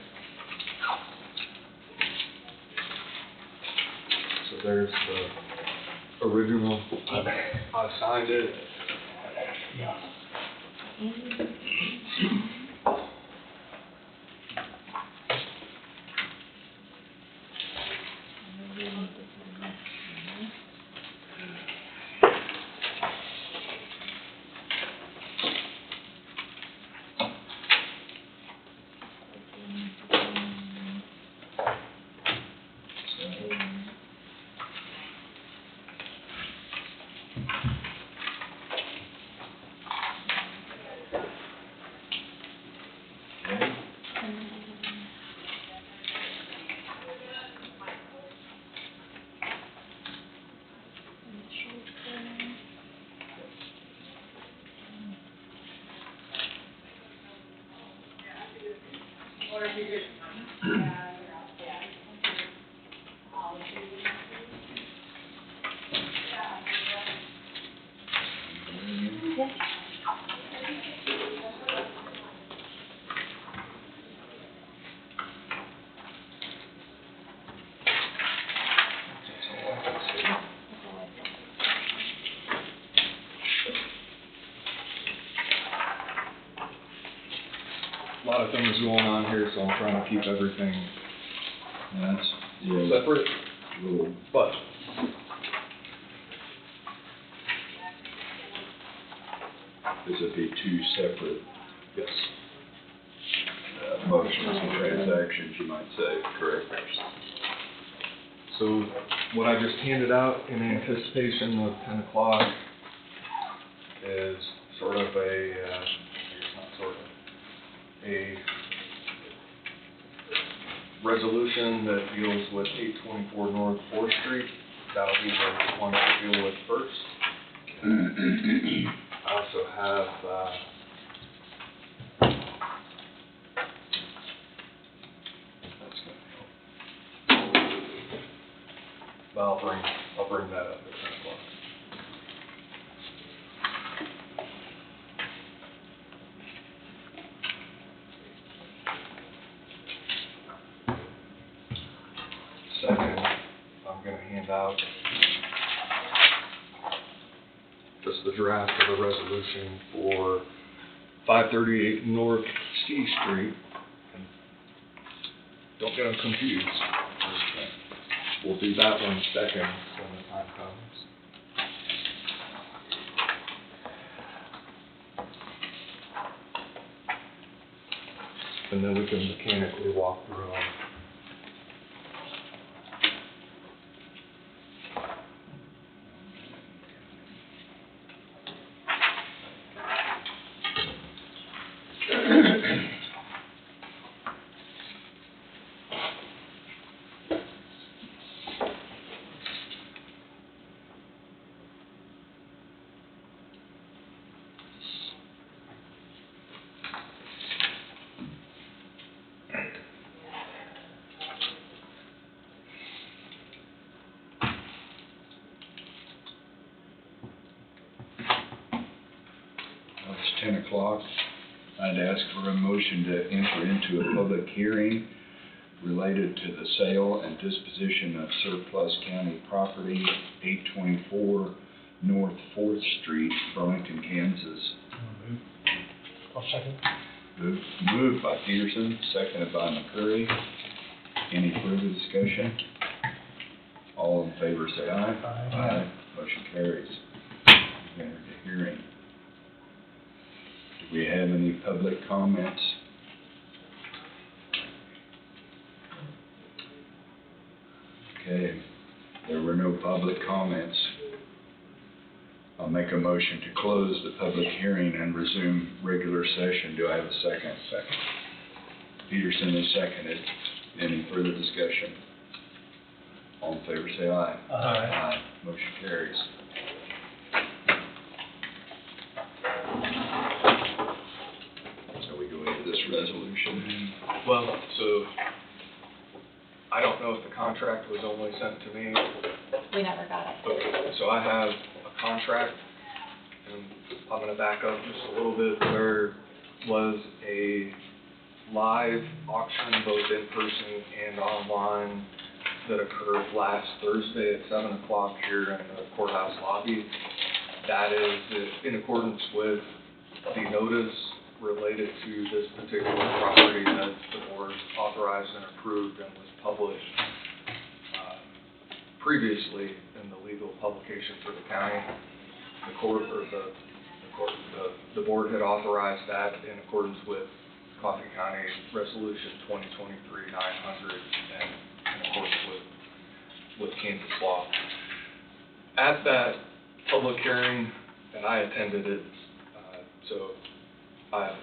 So there's the original. I signed it. Yeah. A lot of things going on here, so I'm trying to keep everything That's, yeah, separate, little, but this would be two separate yes. motions and transactions, you might say, correct? So what I just handed out in anticipation of 10 o'clock is sort of a, I guess not sort of, a resolution that deals with 824 North 4th Street. That'll be the one to deal with first. I also have, that's gonna help. But I'll bring that up at 10 o'clock. Second, I'm gonna hand out just the draft of the resolution for 538 North C Street. And don't get them confused. We'll do that one second when the time comes. And then we can mechanically walk through them. It's 10 o'clock. I'd ask for a motion to enter into a public hearing related to the sale and disposition of surplus county property, 824 North 4th Street, Burlington, Kansas. I'll second. Moved by Peterson, seconded by McCurry. Any further discussion? All in favor say aye. Aye. Motion carries. Enter the hearing. Do we have any public comments? Okay, there were no public comments. I'll make a motion to close the public hearing and resume regular session. Do I have a second? Second. Peterson is seconded. Any further discussion? All in favor say aye. Aye. Motion carries. So we go into this resolution. Well, so I don't know if the contract was only sent to me. We never got it. Okay, so I have a contract, and I'm gonna back up just a little bit. There was a live auction, both in person and online, that occurred last Thursday at 7 o'clock here in the courthouse lobby. That is in accordance with the notice related to this particular property that the board authorized and approved and was published previously in the legal publication for the county. The board had authorized that in accordance with Coffee County Resolution 2023-900 and in accordance with Kansas law. At that public hearing, and I attended it, so I have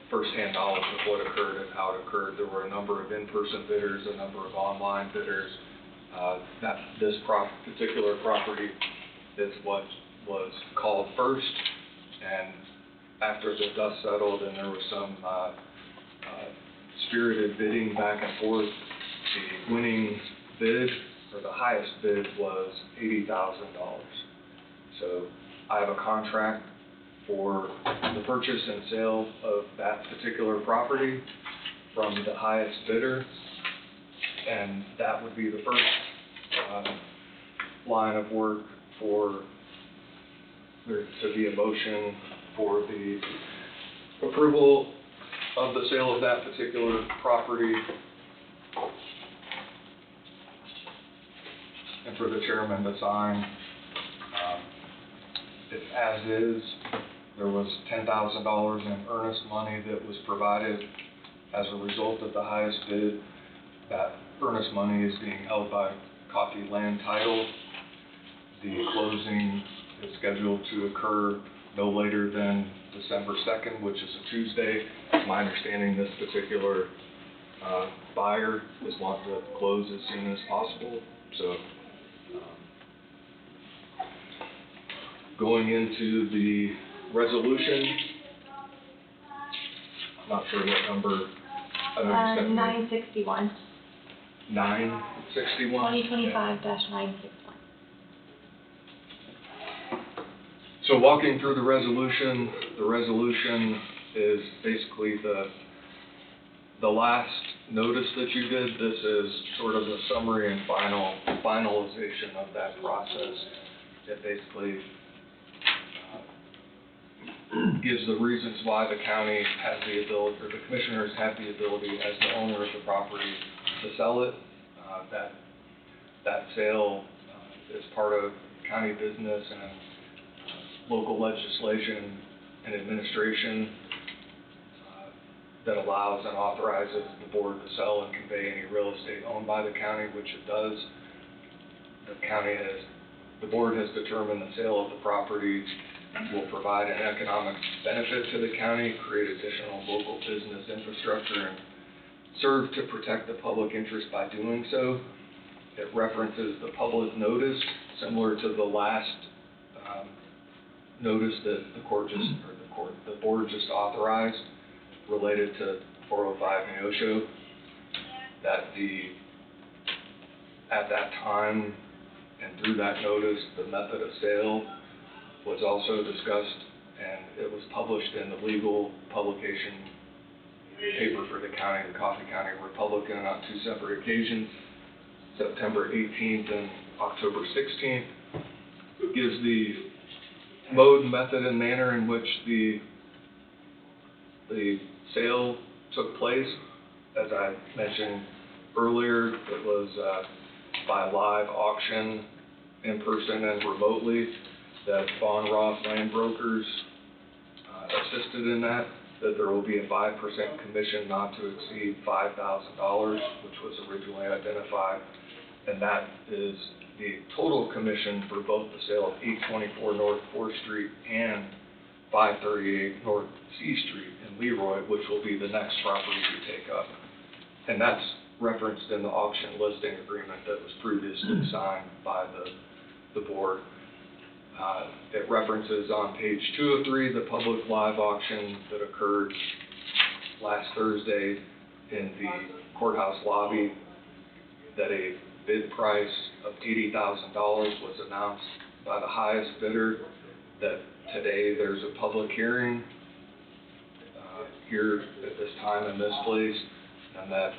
firsthand knowledge of what occurred and how it occurred. There were a number of in-person bidders, a number of online bidders. This particular property is what was called first, and after the dust settled and there was some spirited bidding back and forth, the winning bid, or the highest bid, was $80,000. So I have a contract for the purchase and sale of that particular property from the highest bidder, and that would be the first line of work for there to be a motion for the approval of the sale of that particular property, and for the chairman to sign. If as is, there was $10,000 in earnest money that was provided as a result of the highest bid. That earnest money is being held by Coffee Land Title. The closing is scheduled to occur no later than December 2nd, which is a Tuesday. It's my understanding this particular buyer is wanting to close as soon as possible. So going into the resolution, I'm not sure what number. I know you sent me 961. 961? 2025-961. So walking through the resolution is basically the last notice that you did. This is sort of the summary and finalization of that process. It basically gives the reasons why the county has the ability, or the commissioners have the ability as the owner of the property to sell it. That sale is part of county business and local legislation and administration that allows and authorizes the board to sell and convey any real estate owned by the county, which it does. The board has determined the sale of the property will provide an economic benefit to the county, create additional local business infrastructure, and serve to protect the public interest by doing so. It references the public notice, similar to the last notice that the board just authorized related to 405 Neosho, that at that time and through that notice, the method of sale was also discussed, and it was published in the legal publication paper for the county, the Coffee County Republican, on 2 separate occasions, September 18th and October 16th. It gives the mode, method, and manner in which the sale took place. As I mentioned earlier, it was by live auction, in person and remotely, that Von Ross Land Brokers assisted in that there will be a 5% commission not to exceed $5,000, which was originally identified, and that is the total commission for both the sale of 824 North 4th Street and 538 North C Street in Leroy, which will be the next property we take up. And that's referenced in the auction listing agreement that was previously signed by the board. It references on page 2 of 3 the public live auction that occurred last Thursday in the courthouse lobby, that a bid price of $80,000 was announced by the highest bidder, that today there's a public hearing here at this time in this place, and that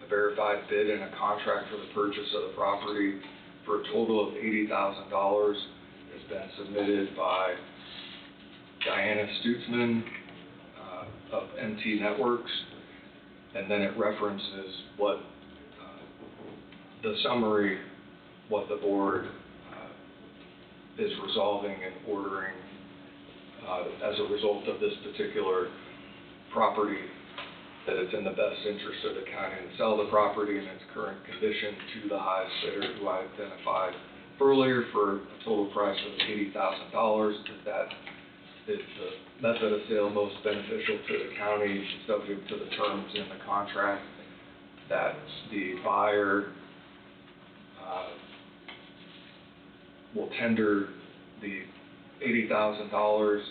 a verified bid and a contract for the purchase of the property for a total of $80,000 has been submitted by Diana Stutzman of MT Networks, and then it references what the summary, what the board is resolving and ordering as a result of this particular property, that it's in the best interest of the county to sell the property in its current condition to the highest bidder, who I identified earlier, for a total price of $80,000, that is the method of sale most beneficial to the county, subject to the terms in the contract, that the buyer will tender the $80,000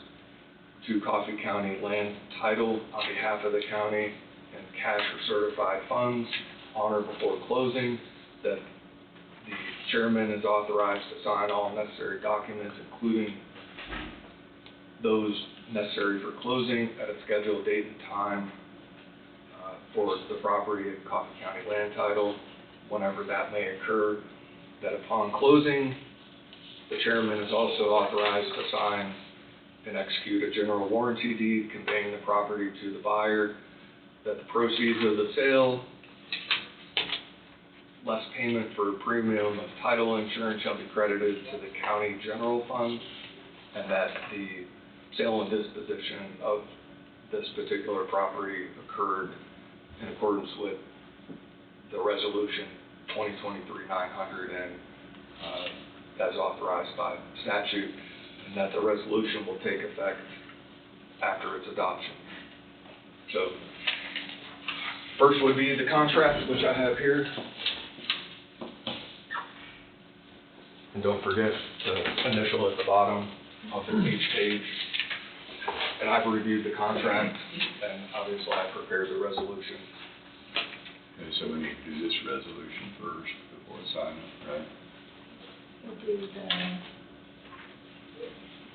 to Coffee County Land Title on behalf of the county in cash or certified funds on or before closing, that the chairman is authorized to sign all necessary documents, including those necessary for closing, at a scheduled date and time for the property at Coffee County Land Title, whenever that may occur, that upon closing, the chairman is also authorized to sign and execute a general warranty deed conveying the property to the buyer, that the proceeds of the sale, less payment for a premium of title insurance, shall be credited to the county general fund, and that the sale and disposition of this particular property occurred in accordance with the resolution 2023-900 and as authorized by statute, and that the resolution will take effect after its adoption. So, first would be the contract, which I have here. And don't forget the initial at the bottom of each page. And I've reviewed the contract, and obviously I prepared the resolution. Okay, so we need to do this resolution first before signing it, right? We'll do the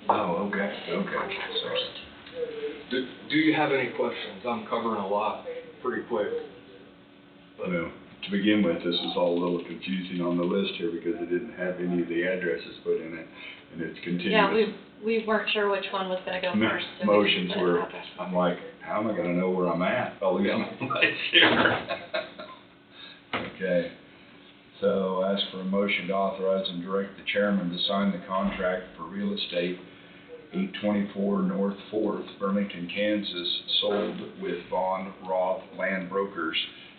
Oh, okay. Do you have any questions? I'm covering a lot pretty quick. But Well, to begin with, this was all a little confusing on the list here because it didn't have any of the addresses put in it, and it's continuous. Yeah, we weren't sure which one was gonna go first. so we Motions just put it were, out there. I'm like, how am I gonna know where I'm at? I'll lose my place here. Okay, so ask for a motion to authorize and direct the chairman to sign the contract for real estate 824 North Fourth, Burlington, Kansas, sold with Vaughn Roth Land Brokers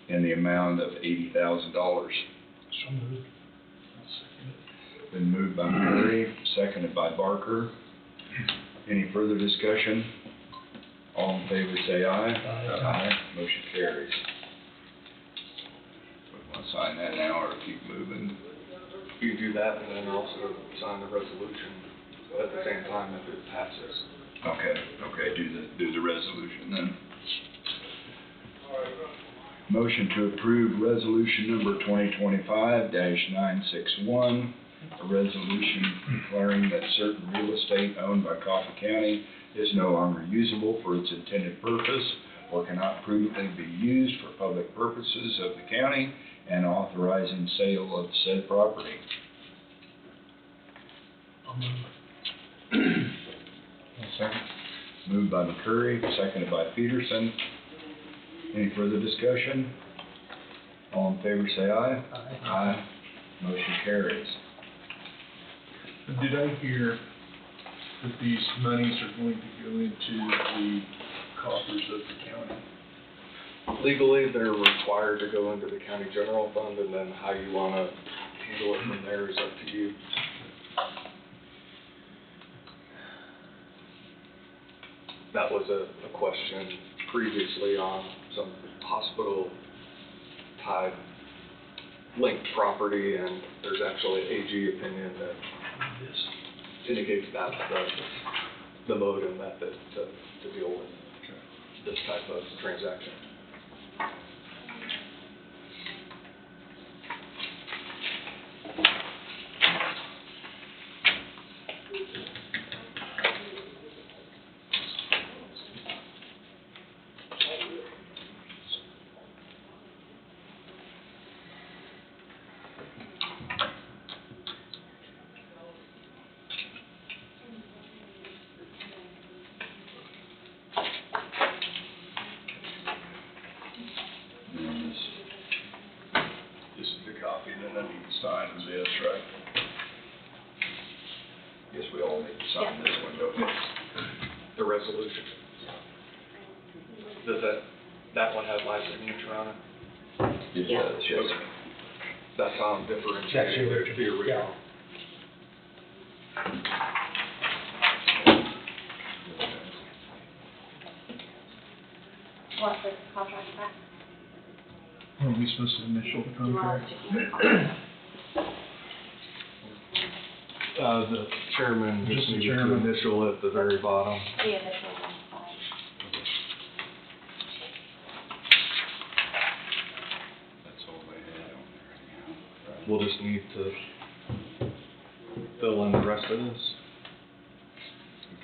in the amount of $80,000. So moved. Been moved by Murray, seconded by Barker. Any further discussion? All in favor say aye. Aye. Motion carries. We want to sign that now or keep moving? You can do that and then also sign the resolution at the same time if it passes. Okay, do the resolution then. Motion to approve resolution number 2025-961, a resolution declaring that certain real estate owned by Coffee County is no longer usable for its intended purpose or cannot prudently be used for public purposes of the county and authorizing sale of said property. I'll move. Second. Moved by McCurry, seconded by Peterson. Any further discussion? All in favor say aye. Aye. Motion carries. Did I hear that these monies are going to go into the coffers of the county? Legally, they're required to go into the county general fund, and then how you wanna handle it from there is up to you. That was a question previously on some hospital tied linked property, and there's actually an AG opinion that indicates that's the mode and method to deal with this type of transaction. This is the copy, and then I need to sign this, right? Guess we all need to sign this one, don't we? The resolution. Does that one have my signature on it? It does, yes. Okay. That's how I'm differentiating That's the your- original. Want the contract back? Are we supposed to initial the Do you want us contract? to keep the contract? The chairman Just just the needed to chairman. initial at the very bottom. The initials on the side. That's all they had on there anyhow. We'll just need to fill in the rest of this.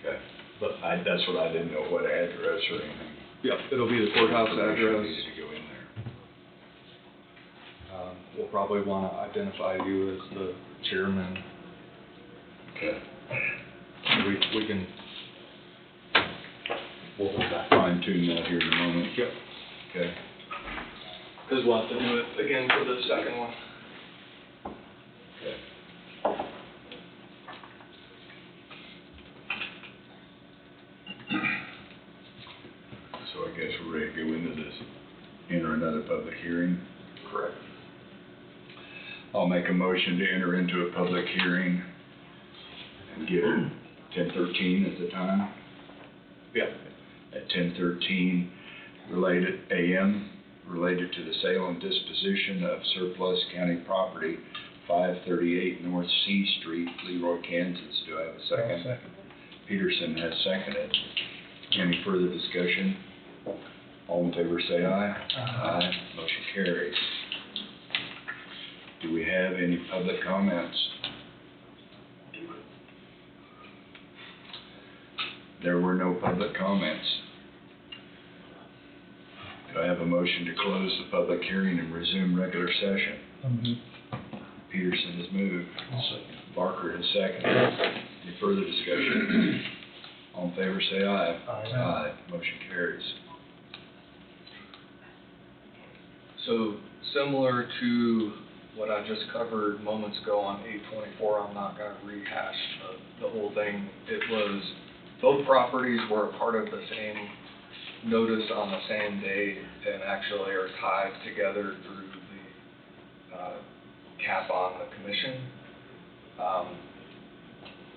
Okay, but that's what I didn't know, what address or anything. Yep, it'll be the courthouse address. Needed to go in there. We'll probably want to identify you as the chairman. Okay. We can, We'll fine tune that here in a moment. yep, Okay. because we'll have to do it again for the second one. Okay. So I guess we're ready to go into this, enter another public hearing. Correct. I'll make a motion to enter into a public hearing and give it 10:13 as the time. Yep. At 10:13 related AM, related to the sale and disposition of surplus county property, 538 North C Street, Leroy, Kansas. Do I have a second? Second. Peterson has seconded. Any further discussion? All in favor say aye. Aye. Motion carries. Do we have any public comments? There were no public comments. Do I have a motion to close the public hearing and resume regular session? Peterson has moved. Barker has seconded. Any further discussion? All in favor, say aye. Aye. Motion carries. So similar to what I just covered moments ago on 824, I'm not gonna rehash the whole thing. It was, both properties were a part of the same notice on the same day and actually are tied together through the cap on the commission.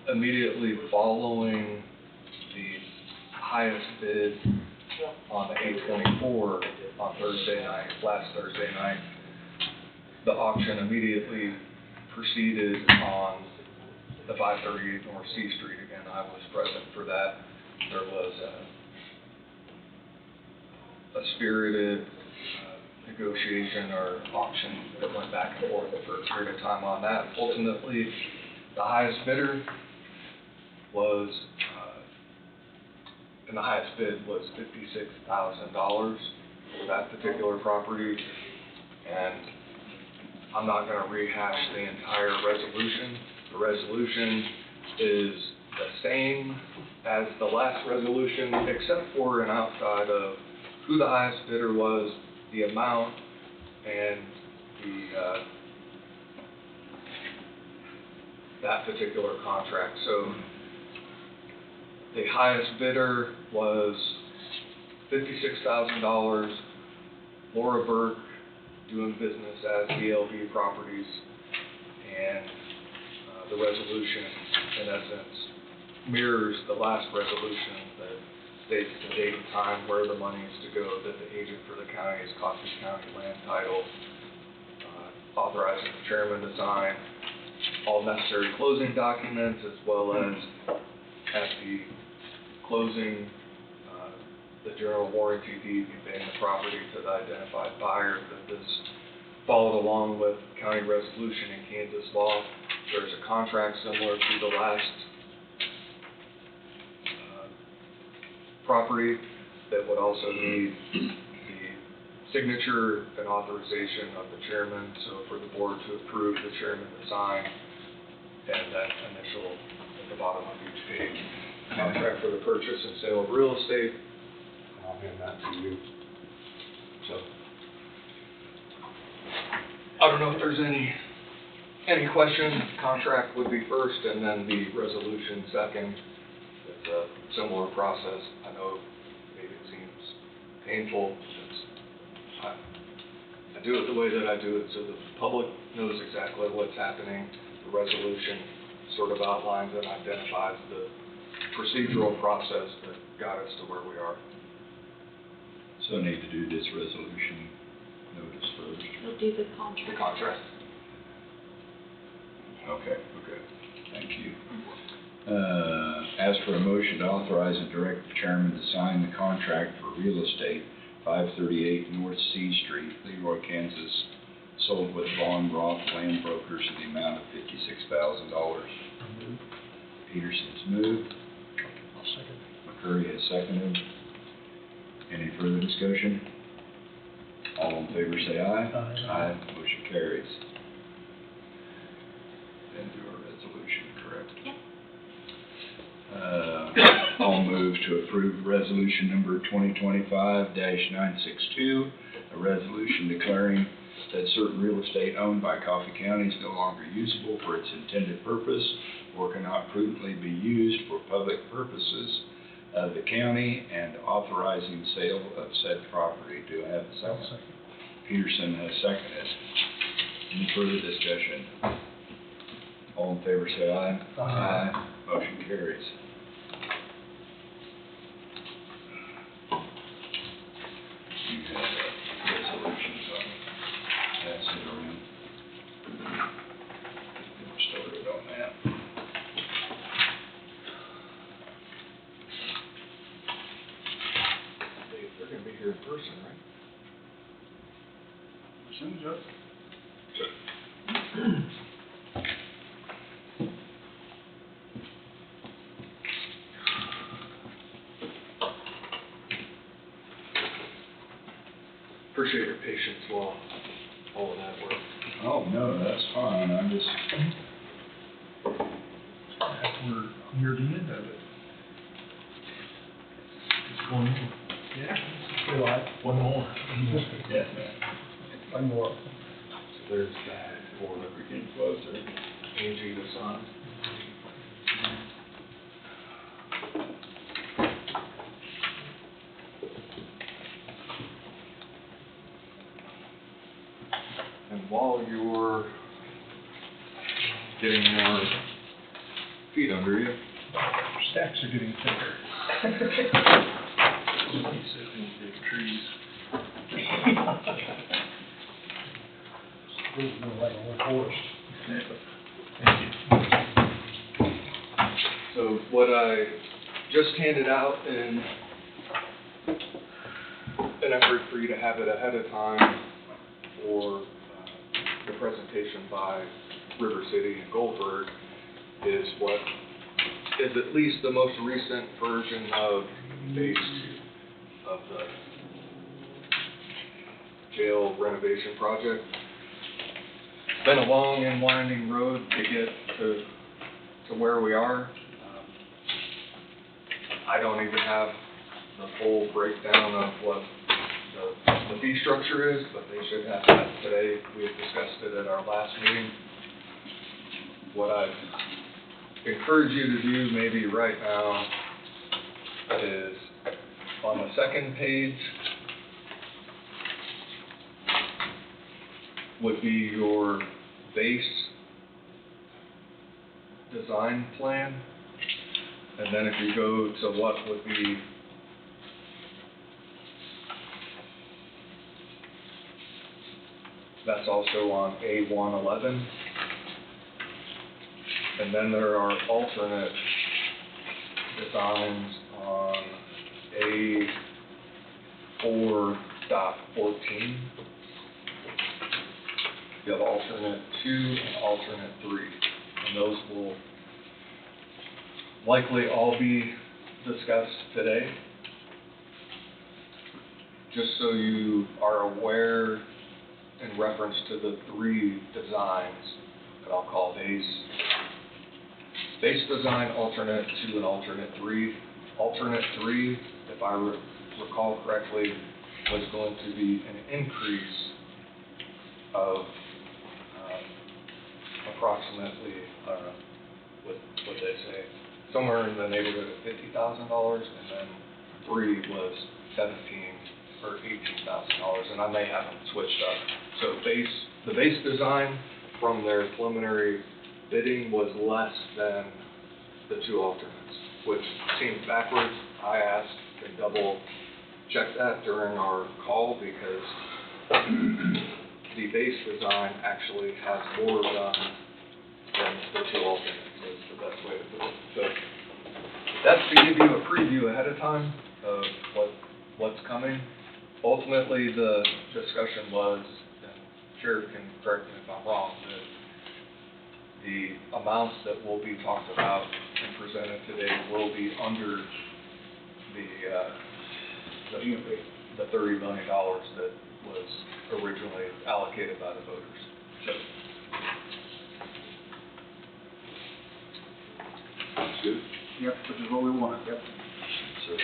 Immediately following the highest bid on the 824 on Thursday night, last Thursday night, the auction immediately proceeded on the 538 North C Street. Again, I was present for that. There was a spirited negotiation or auction that went back and forth for a period of time on that. Ultimately, the highest bidder was, and the highest bid was $56,000 for that particular property. And I'm not gonna rehash the entire resolution. The resolution is the same as the last resolution, except for and outside of who the highest bidder was, the amount, and the, that particular contract. So the highest bidder was $56,000, Laura Burke, doing business as DLV Properties, and the resolution, in essence, mirrors the last resolution that states the date and time where the money is to go, that the agent for the county is Coffee County Land Title, authorizing the chairman to sign all necessary closing documents, as well as at the closing, the general warranty deed conveying the property to the identified buyer. That this followed along with county resolution in Kansas law. There's a contract similar to the last property that would also need the signature and authorization of the chairman. So for the board to approve, the chairman to sign, and that initial at the bottom of each page. Contract for the purchase and sale of real estate. I'll hand that to you. So, I don't know if there's any questions. Contract would be first, and then the resolution second. It's a similar process. I know maybe it seems painful. I do it the way that I do it, so the public knows exactly what's happening. The resolution sort of outlines and identifies the procedural process that got us to where we are. So I need to do this resolution notice first. We'll do the contract. The contract. Okay, thank you. Ask for a motion to authorize and direct the chairman to sign the contract for real estate, 538 North C Street, Leroy, Kansas, sold with Vaughn Roth Land Brokers in the amount of $56,000. Peterson's moved. I'll second. McCurry has seconded. Any further discussion? All in favor say aye. Aye. Motion carries. Then do our resolution, correct? Yep. I'll move to approve resolution number 2025-962, a resolution declaring that certain real estate owned by Coffee County is no longer usable for its intended purpose or cannot prudently be used for public purposes of the county, and authorizing sale of said property. Do I have a second? Peterson has seconded. Any further discussion? All in favor say aye. Aye. Motion carries. You have resolutions on, pass it around. Get started on that. They're gonna be here in person, right? Soon as Appreciate your patience while all of that work. Oh, no, that's fine. I'm just, We're Yeah. One more. So there's that for Getting closer. Angie to sign. And while you're getting your feet under you, Stacks are getting thicker. He said in big trees. This is more like a whole forest. Thank you. so what I just handed out in an effort for you to have it ahead of time for the presentation by River City and Goldberg is what is at least the most recent version of phase 2 of the jail renovation project. It's been a long and winding road to get to where we are. I don't even have the full breakdown of what the fee structure is, but they should have that today. We had discussed it at our last meeting. What I'd encourage you to do maybe right now is on the second page would be your base design plan. And then if you go to what would be that's also on A111. And then there are alternate designs on A4.14. You have alternate 2 and alternate 3. And those will likely all be discussed today. Just so you are aware in reference to the 3 designs that I'll call base design, alternate 2, and alternate 3. Alternate 3, if I recall correctly, was going to be an increase of approximately, I don't know what they say, somewhere in the neighborhood of $50,000, and then 3 was $17,000 or $18,000, and I may have them switched up. So the base design from their preliminary bidding was less than the 2 alternates, which seems backwards. I asked to double check that during our call because the base design actually has more done than the 2 alternates, is the best way to put it. So that's to give you a preview ahead of time of what's coming. Ultimately, the discussion was, and Sheriff can correct me if I'm wrong, that the amounts that will be talked about and presented today will be under the $30 million that was originally allocated by the voters. So, That's good. Yep, which is what we want, yep. So,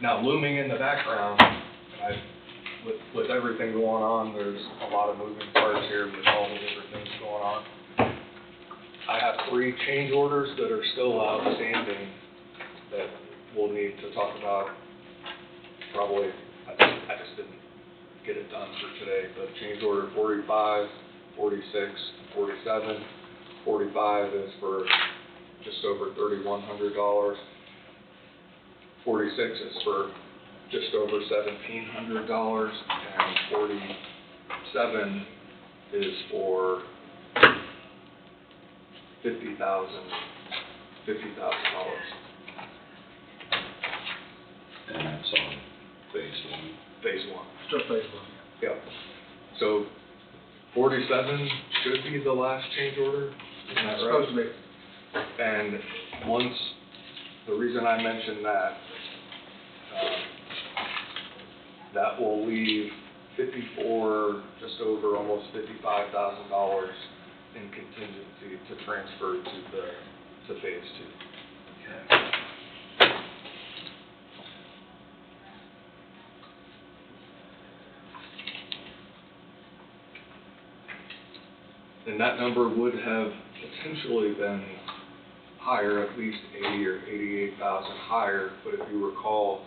now looming in the background, with everything going on, there's a lot of moving parts here with all the different things going on. I have 3 change orders that are still outstanding that we'll need to talk about. Probably, I just didn't get it done for today, but change order 45, 46, 47. 45 is for just over $3,100. 46 is for just over $1,700, and 47 is for $50,000. and that's on phase 1. Phase 1. Still phase 1. Yep. So 47 should be the last change order, isn't that right? Supposed to be. And once, the reason I mentioned that, that will leave just over almost $55,000 in contingency to transfer to phase 2. Okay. And that number would have potentially been higher, at least 80 or 88,000 higher, but if you recall,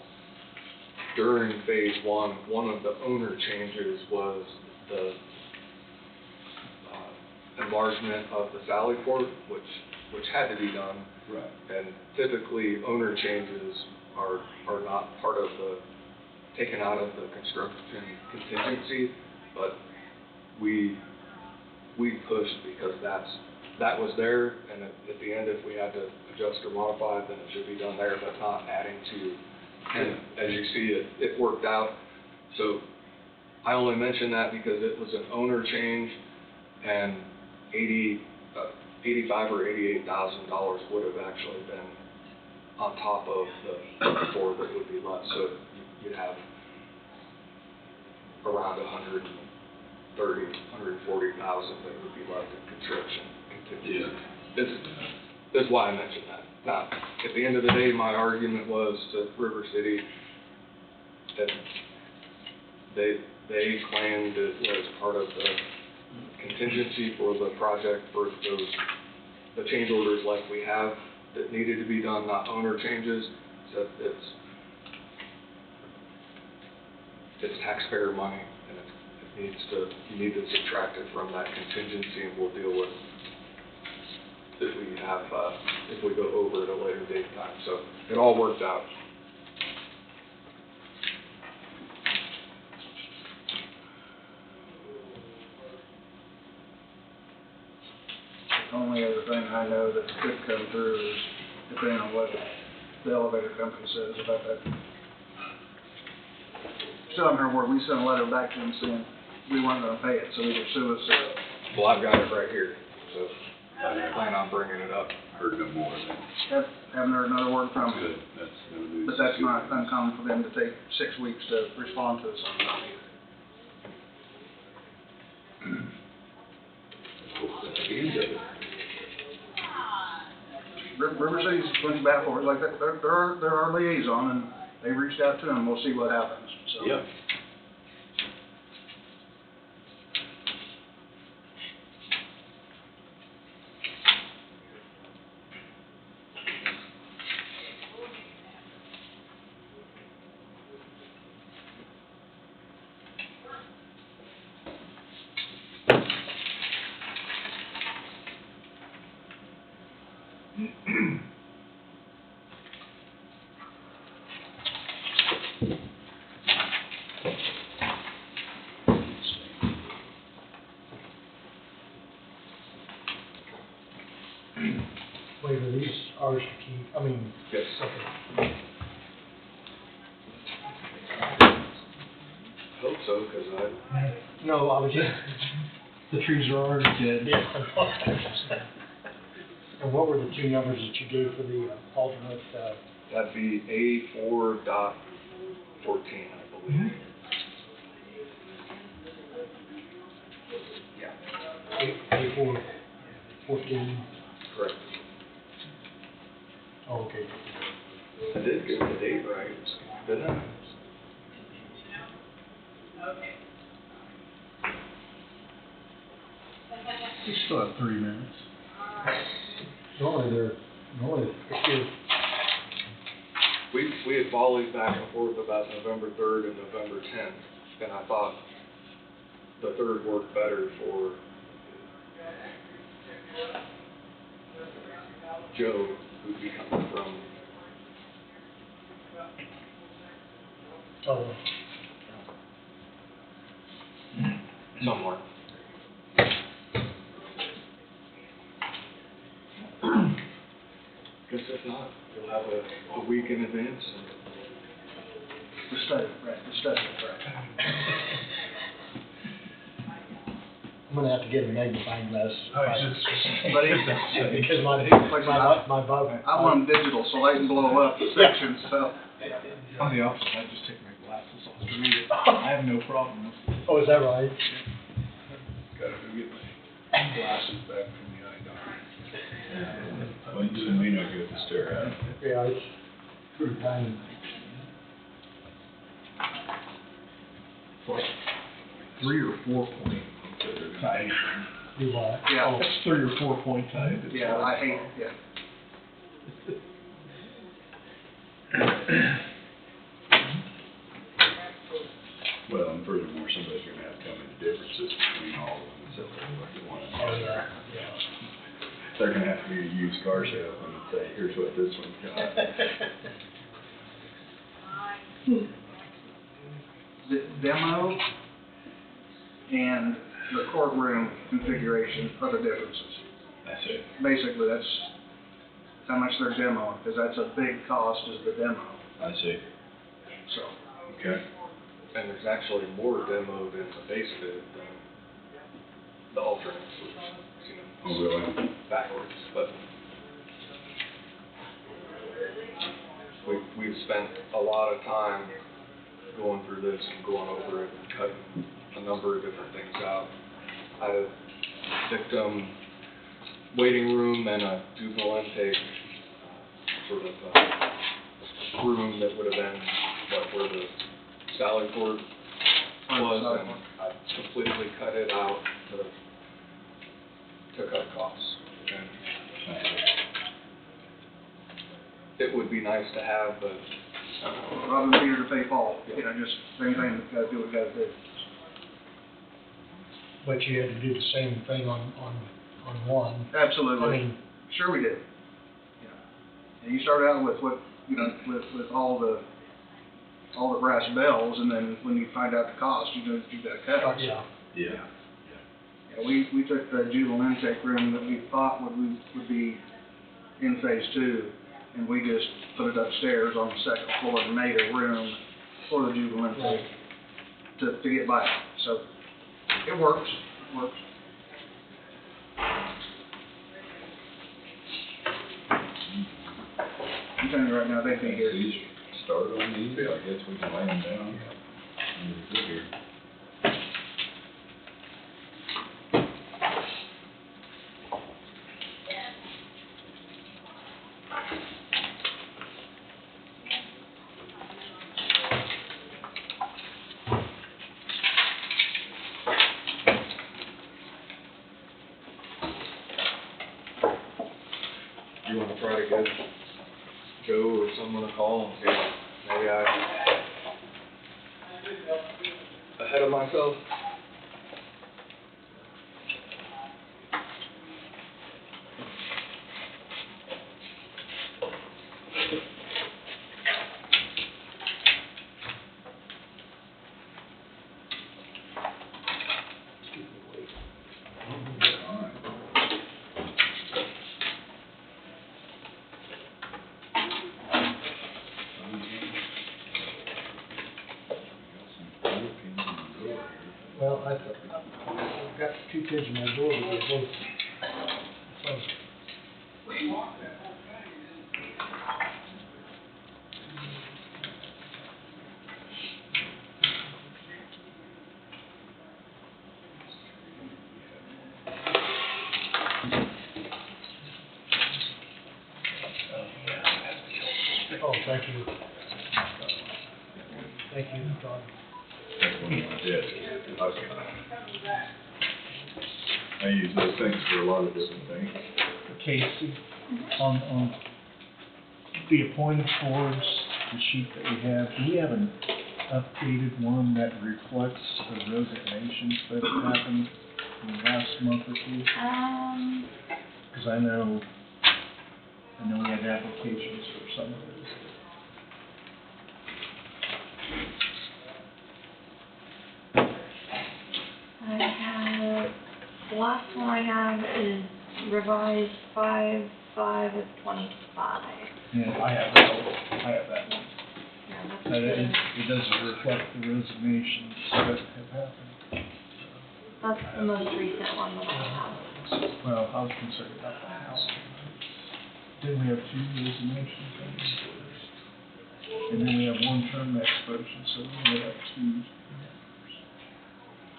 during phase one of the owner changes was the enlargement of the Sally Port, which had to be done. Right. And typically, owner changes are not part of taken out of the construction contingency, but we pushed because that was there, and at the end, if we had to adjust or modify it, then it should be done there, but not adding to. And as you see, it worked out. So I only mention that because it was an owner change, and $85,000 or $88,000 would have actually been on top of the four that would be left. So you'd have around 130,000, 140,000 that would be left in construction contingency. This is why I mentioned that. Now, at the end of the day, my argument was to River City that they claimed it was part of the contingency for the project for the change orders like we have that needed to be done, not owner changes. So it's taxpayer money, and you need to subtract it from that contingency, and we'll deal with if we go over at a later date time. So it all worked out. The only other thing I know that could come through is depending on what the elevator company says about that. Still haven't heard word. We sent a letter back to them saying we weren't gonna pay it, so either sue us or. Well, I've got it right here, so I plan on bringing it up. Heard no more than. Haven't heard another word from them. Good, that's no news. But that's not uncommon for them to take 6 weeks to respond to us on that either. Hope that's the end of it. River City's looking back for it, like, they're our liaison, and they reached out to them, we'll see what happens, so. Yeah. Wait, are these ours to keep? I mean. Yes. Okay. Hope so, because No, I was just, The trees are already dead. yeah. And what were the two numbers that you gave for the alternate, that'd be A4.14, I believe. Yeah, A414? correct. Oh, okay. I did get the date right, didn't I? You still have 3 minutes. Normally if you're, We had volleyed back and forth about November 3rd and November 10th, and I thought the 3rd worked better for Joe, who'd be coming from. oh, Somewhere. Guess if not, you'll have a week in advance. The study, right. I'm gonna have to get a magnifying glass. But Because my I want them digital, so they can blow up the sections, so. I'm the opposite, I just take my glasses off to read it. I have no problem with it. Oh, is that right? Gotta go get my glasses back from the eye doctor. Well, you and me not good to stare at. Yeah, it's pretty tiny. It's like 3 or 4 point. They're gonna Do what? Yeah. Oh, That's 3 or 4 point tie. Yeah, I hate, yeah. Well, and furthermore, somebody's gonna have to tell me the differences between all of them, so like the one. Oh, yeah, yeah. They're gonna have to be a used car salesman and say, here's what this one's got. The demo and the courtroom configuration are the differences. That's it. Basically, that's how much they're demoing, because that's a big cost is the demo, I see. so. Okay. And there's actually more demo than the base bid than the alternates, which Oh, seems really? backwards, but we've spent a lot of time going through this and going over it and cutting a number of different things out. I had a victim waiting room and a juvenile intake sort of room that would have been where the Sally Port was, and I completely cut it out to cut costs. And it would be nice to have, but Robbing Peter to pay Paul, you know, just same thing, gotta do what you gotta do. But you had to do the same thing on one. I Absolutely, mean, sure we did. Yeah. And you start out with what, you know, with all the brass bells, and then when you find out the cost, you know, you gotta cut. yeah. Yeah. Yeah, we took the juvenile intake room that we thought would be in phase 2, and we just put it upstairs on the second floor and made a room for the juvenile intake to get by. So, it works, I'm telling you right now, they'd be here. These started on these, I guess we can lay them down. And we're good here. you want to try to give Joe or someone a call and see if maybe I'm ahead of myself? Well, I've got 2 kids in my door, but they're both. Oh, thank you. Thank you, John. That's one of my debts. I use those things for a lot of different things. Casey, on the appointed boards, the sheet that we have, do we have an updated one that reflects the resignations that have happened in the last month or 2? Because I know we had applications for some of those. I have, the last one I have is revised 5/5 of 25. Yeah, I have that one. Yeah, that's But it good. doesn't reflect the resignations that have happened. That's the most recent one that I have. Well, I was concerned about the house. Then we have 2 resignations on these boards. And then we have 1 term expiration, so we have 2.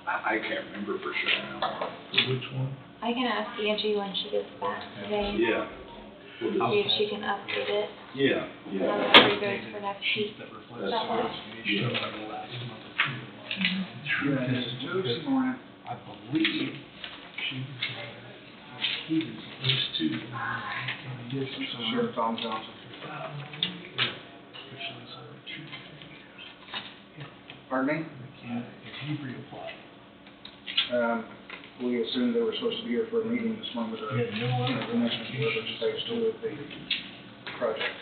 I can't remember for sure now. Which one? I can ask Angie when she gets back today, Yeah. see if she can update it. Yeah, That yeah. would be good for next week. That reflects That's the right. resignation of the last month or 2. Yeah, it's Tuesday morning. I believe she included those two. County districts. Sheriff Tom Johnson. Pardon me? If he reapplied. We assumed they were supposed to be here for a meeting this morning with our Yeah, no one- commissioners, whether it's phase 2 of the project.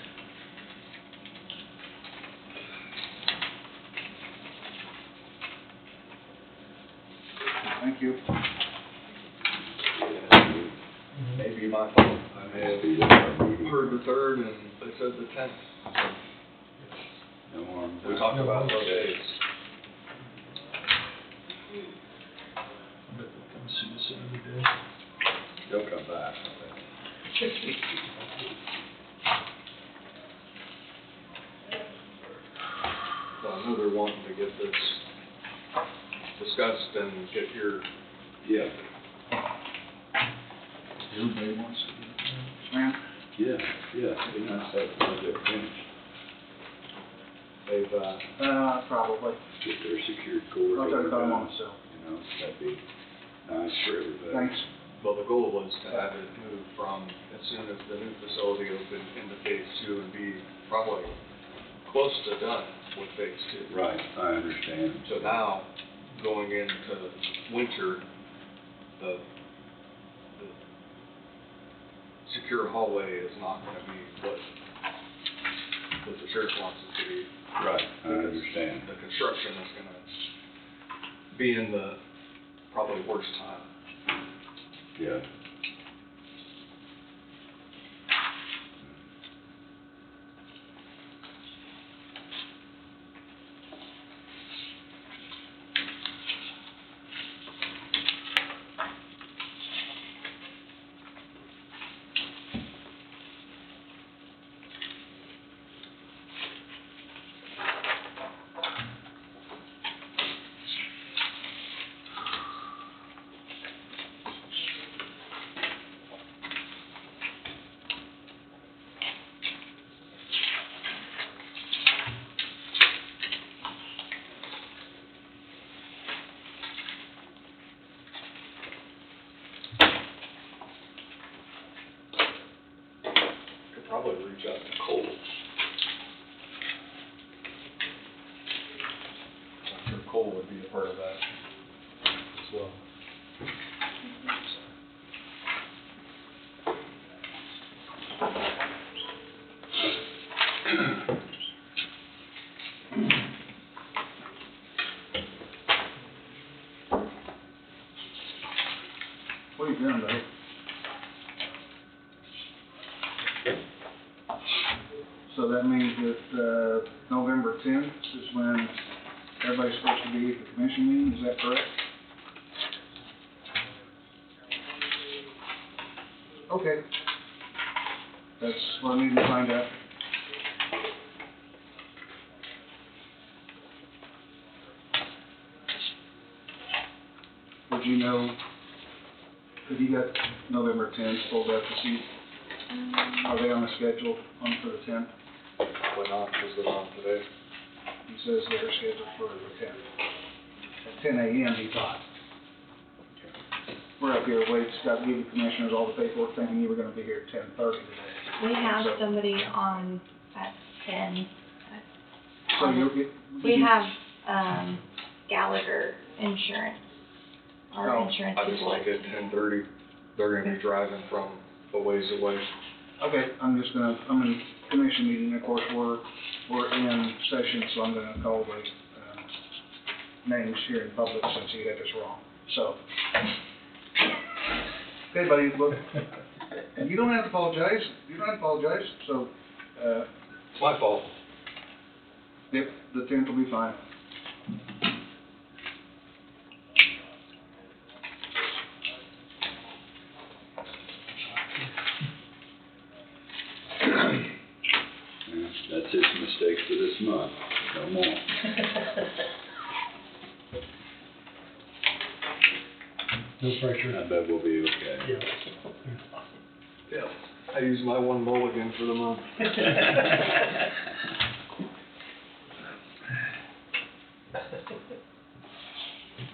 Thank you. Maybe my fault. I may have heard the 3rd and they said the 10th. No harm. We talked about those days. I bet they'll come see us another day. They'll come back, I think. So I know they're wanting to get this discussed and get your, Yeah, Everybody wants to do it. Ma'am? yeah, yeah, it'd be nice to have the project finished. They've, Probably. get their secured core. I'll try to call them on done, myself. You know, that'd be nice for everybody. Thanks. well, the goal was to have it move from as soon as the new facility opened into phase 2 and be probably close to done with phase 2. Right, I understand. So now, going into winter, the secure hallway is not gonna be what the sheriff wants it to be. Right, I understand. The construction is gonna be in the probably worst time. Yeah. Could probably reach out to Cole. I'm sure Cole would be a part of that as well. What are you doing, buddy? So that means that, November 10th is when everybody's supposed to be at the commission meeting, is that correct? Okay. That's what I need to find out. Would you know, have you got November 10th pulled up to see, are they on the schedule on for the 10th? Why not, because they're on today. He says they're scheduled for the 10th. At 10 a.m. he thought. We're up here waiting, got to give the commissioners all the paperwork, thinking you were gonna be here at 10:30 today. We have So- somebody on at 10. So you're. We have, Gallagher Insurance. Our Oh, insurance I just people. think at 10:30, they're gonna be driving from a ways away. Okay, I'm in commission meeting, of course, we're in session, so I'm gonna call the, names here in public since he got this wrong, so. Okay, buddy, look, you don't have to apologize, so, It's my fault. yep, the 10th will be fine. Yeah, that's his mistake for this month, no more. No pressure. I bet we'll be okay. Yeah. Yeah. I used my one mulligan for the month.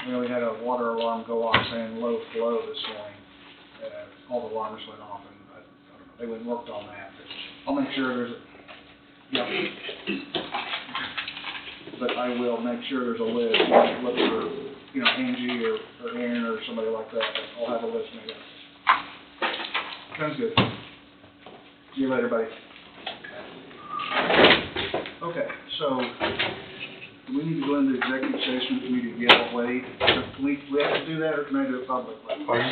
We had a water alarm go off saying low flow this morning. all the alarms went off, and I don't know, they went and worked on that. But I'll make sure there's a, yeah. But I will make sure there's a list, look for, you know, Angie or Aaron or somebody like that, I'll have a list made up. Sounds good. See you later, buddy. Okay, so, do we need to go into executive session for me to get all Wade? Do we have to do that, or can I do it publicly? Pardon?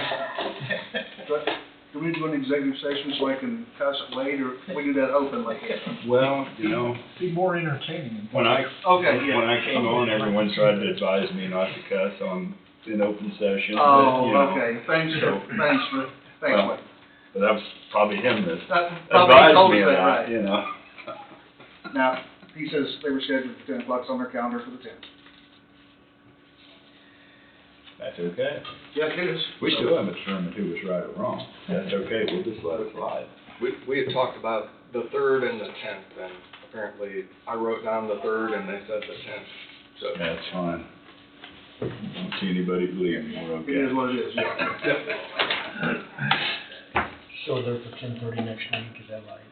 Do we need to go into executive session so I can cuss at Wade, or can we do that openly? Well, you know, Be more entertaining. when I, Okay, yeah. when I came on, everyone tried to advise me not to cuss in open session. but, Oh, you know, okay, thanks, so- well, Wade. But that was probably him that That probably advised told me us of that, that, right. you know. Now, he says they were scheduled for 10 o'clock on their calendar for the 10th. That's okay. Yes, it is. We still haven't determined who was right or wrong. That's okay, we'll just let it slide. We had talked about the 3rd and the 10th, and apparently I wrote down the 3rd and they said the 10th, so. That's fine. Don't see anybody bleeding, we're okay. It is what it is, yeah. So they're for 10:30 next week, is that right?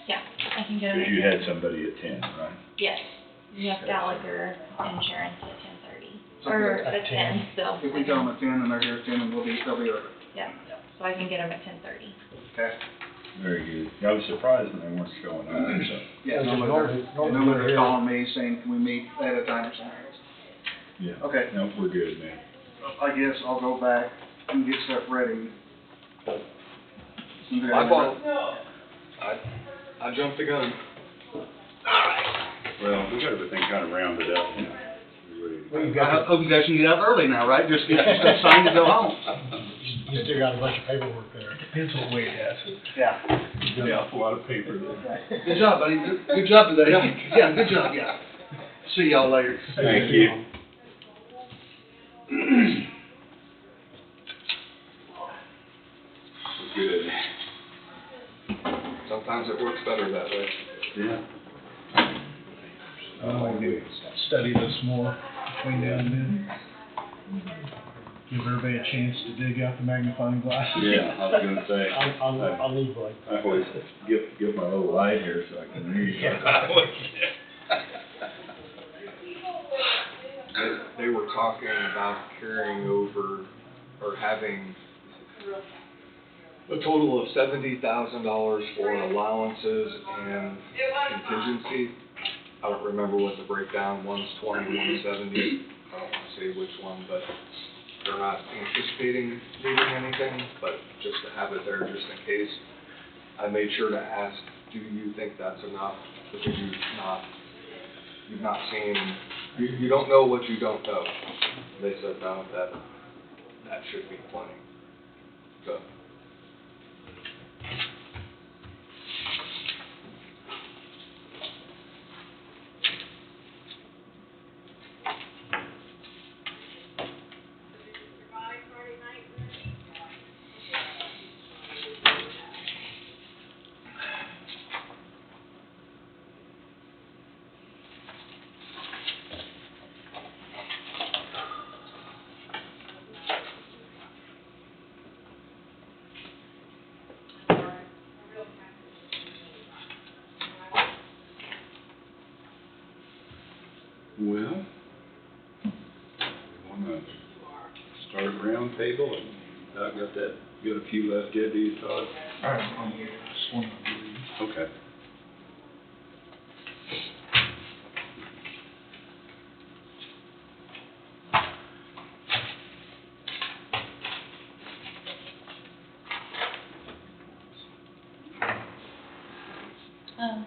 Yeah, I can get them. Because you had somebody at 10, right? Yes, Jeff Gallagher insurance at 10:30, So or at at 10 still. If we tell them at 10 and they're here at 10, and they'll be over. Yeah, so I can get them at 10:30. Okay? Very good. I was surprised when they weren't showing up, so. Yeah, Normally normally they're they're here. calling me saying, can we meet at a time or something? Yeah. Okay. No, we're good, man. I guess I'll go back and get stuff ready. My fault. I jumped the gun. Well, we got everything kind of rounded up, you know. We're ready to Well, go. you got, hope you guys can get out early now, right? Just get your stuff signed and go home. you still got a bunch of paperwork there. Depends what Wade has. Yeah. He's got an awful lot of paper there. Good job, buddy. Good job today. Yeah, good job, yeah. See y'all later. Thank you. We're good. Sometimes it works better that way. Yeah. I'll study this more between now and then. Give everybody a chance to dig out the magnifying glass. Yeah, I was gonna say, I'll leave, Blake. I always get my little light here so I can read. They were talking about carrying over or having a total of $70,000 for allowances and contingency. I don't remember what the breakdown, one's 20, one's 70. I don't want to say which one, but they're not anticipating needing anything, but just to have it there just in case. I made sure to ask, do you think that's enough? Because you've not seen, you don't know what you don't know. They said, no, that should be plenty. So. Well, we wanna start round table and I've got a few left yet, do you, Todd? I'm just one of these. Okay.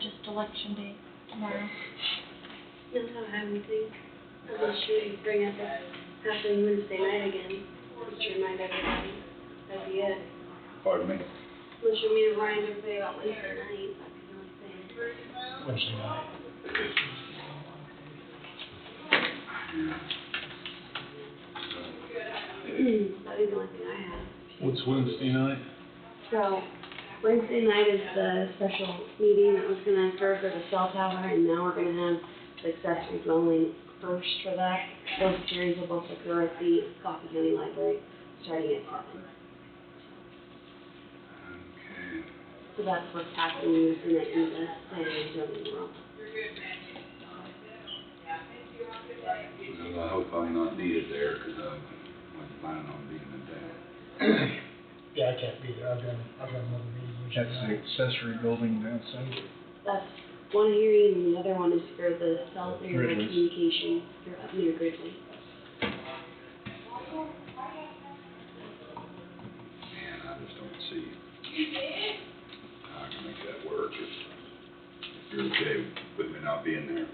Just election day tomorrow. You'll not have anything, unless you bring up that happening Wednesday night again, just to remind everybody, that'd be it. Pardon me? Unless you want me to remind everybody about Wednesday night, that'd be the only thing. Wednesday night. That'd be the only thing I have. What's Wednesday night? So, Wednesday night is the special meeting that was gonna occur for the cell tower, and now we're gonna have the accessory dwelling first for that. Those hearings will both occur at the Coffee County Library, starting at 7. So that's what's happening in the planning and zoning world. Well, I hope I'm not needed there, because I wasn't planning on being in town. Yeah, I can't be there, I've got another meeting. which That's is- the accessory building down south. That's one hearing, and the other one is for the cell area Gridley's. communication for up near Gridley. Man, I just don't see how I can make that work if you're okay with me not being there.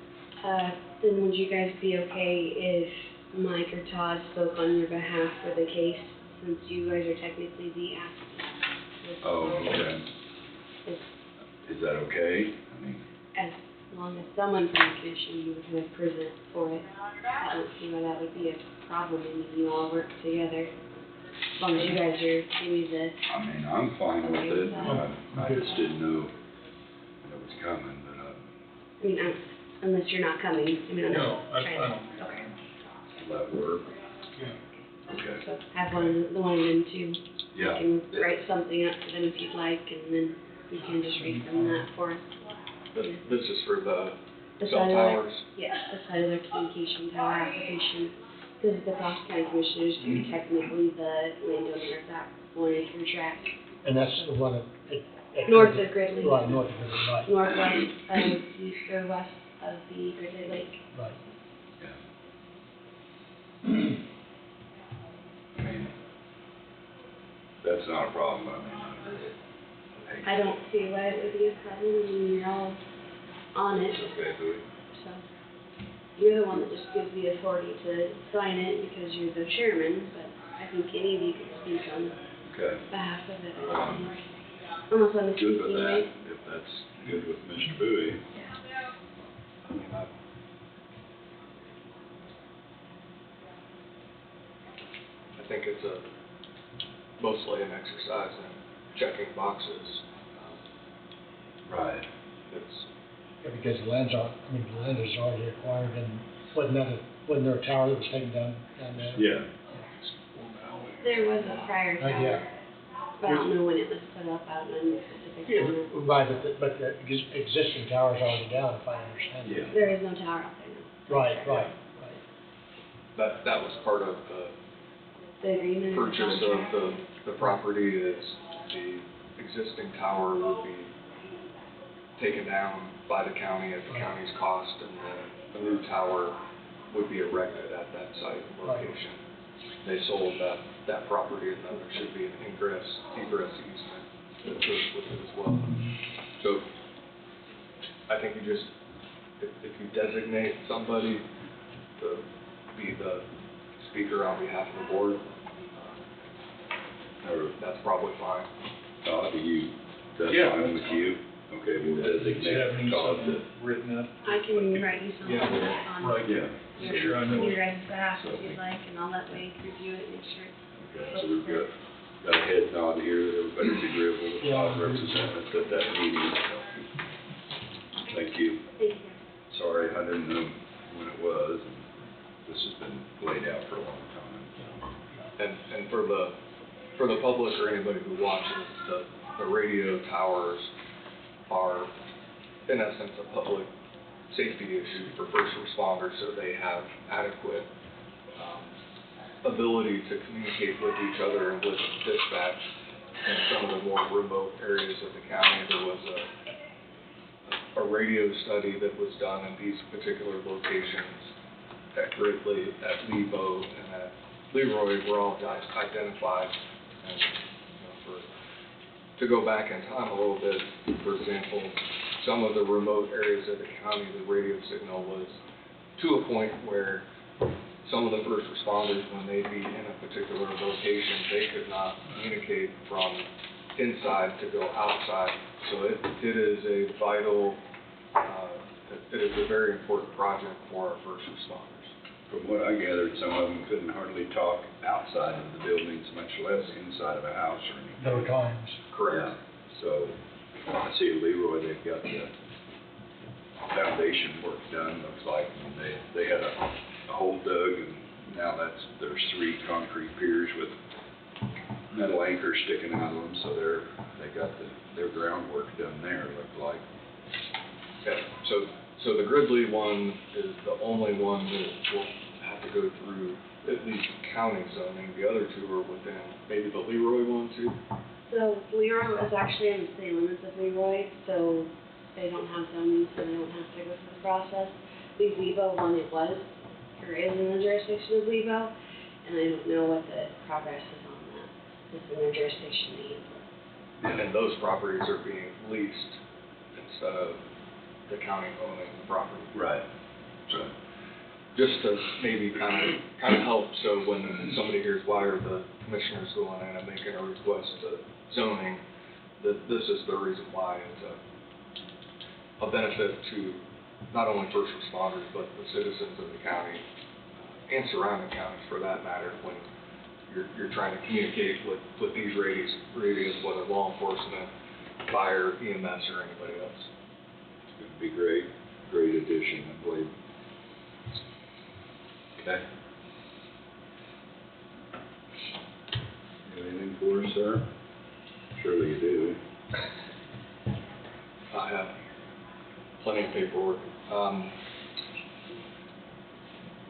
Then would you guys be okay if Mike or Todd spoke on your behalf for the case, since you guys are technically the applicant? Oh, okay. Is that okay? I mean, As long as someone from the commission would present for it, I don't see why that would be a problem, and you all work together. As long as you guys are maybe the, I mean, I'm fine with it. I just didn't know it was coming, but, I mean, unless you're not coming, I mean, I'm No, not I trying don't. to, okay. will that work? Yeah. Okay. So have one of them to, Yeah. you can write something up for them if you'd like, and then you can just read from that for us. This is for the The cell cellular, towers. yeah, the cellular communication tower application, because the Cross County Commissioners do technically the landowner of that 1 acre tract, And that's the one at. north of Gridley. Right, north of Gridley, right, Northwest of the, or west of the Gridley Lake. right. I mean, that's not a problem. I mean, I don't see why it would be a problem, I mean, you're all on it, okay, Louis. so. You're the one that just gives the authority to sign it because you're the chairman, but I think any of you could speak on Okay. behalf of it. Unless I'm Good speaking, with that, right? if that's good with Mr. Bowie. I mean, I think it's mostly an exercise in checking boxes. Right. It's, Yeah, because the land's the land is already acquired, and wasn't there a tower that was taken down there? Yeah. There was a prior tower. Yeah. But I don't know when it was put up, I don't know the specific Yeah, owner. right, but the existing tower's already down, if I understand it. Yeah. There is no tower out there now. Right. that was part of the The agreement. or the purchase of contract. the property is the existing tower would be taken down by the county at the county's cost, and then the new tower would be erected at that site and location. They sold that property, and then there should be an egress easement that goes with it as well. So I think you just, if you designate somebody to be the speaker on behalf of the board, that's probably fine. Todd, do you, that's Yeah. fine with you? Okay, we'll designate Todd to. Written up. I can write you something Yeah. on Right. Yeah. your, Sure, I know. your guys' behalf if you'd like, and I'll that way review it, make sure. Okay, so we've got a head nod here that everybody's agreeable with Todd representing us at that meeting. Thank you. Thank you. Sorry, I didn't know when it was, and this has been laid out for a long time. And for the public or anybody who watches, the radio towers are, in essence, a public safety issue for first responders, so they have adequate ability to communicate with each other and with dispatch. In some of the more remote areas of the county, there was a radio study that was done in these particular locations at Gridley, at Lebo, and at Leroy were all identified. And, to go back in time a little bit, for example, some of the remote areas of the county, the radio signal was to a point where some of the first responders, when they'd be in a particular location, they could not communicate from inside to go outside. So it is a vital, it is a very important project for our first responders. From what I gathered, some of them couldn't hardly talk outside of the buildings, much less inside of a house or anything. There were times. Yeah, so, I see at Leroy, they've got the foundation work done, looks like, and they had a hole dug, and now there's 3 concrete piers with metal anchors sticking out of them, so they got their groundwork done there, looked like. Okay, so the Gridley one is the only one that will have to go through at least county zoning. The other two are within, maybe the Leroy one too? So Leroy is actually in the city limits of Leroy, so they don't have zoning, so they don't have to go through the process. The Lebo one, it was, or is in the jurisdiction of Lebo, and I don't know what the progress is on that. It's in their jurisdiction to handle. And then those properties are being leased instead of the county owning the property. Right. So, just to maybe kind of help, so when somebody hears why are the commissioners going in and making a request to zoning, that this is the reason why. It's a benefit to not only first responders, but the citizens of the county, and surrounding counties for that matter, when you're trying to communicate with these radius, whether law enforcement, fire, EMS, or anybody else. It'd be great addition, I believe. Okay. You have anything for us, sir? Surely you do. I have plenty of paperwork.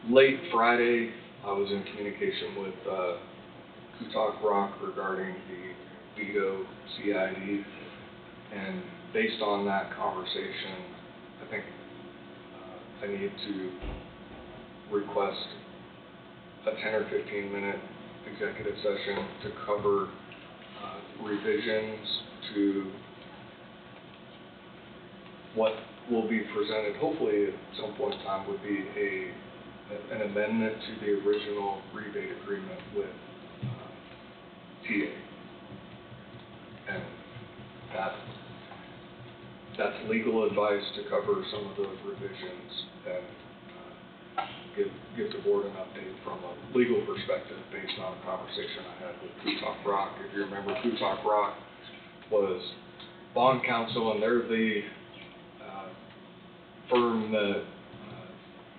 Late Friday, I was in communication with Kutak Rock regarding the Vito CID, and based on that conversation, I think I need to request a 10 or 15 minute executive session to cover revisions to what will be presented, hopefully at some point in time, would be an amendment to the original rebate agreement with TA. And that's legal advice to cover some of those revisions and give the board an update from a legal perspective based on a conversation I had with Kutak Rock. If you remember, Kutak Rock was bond counsel, and they're the firm that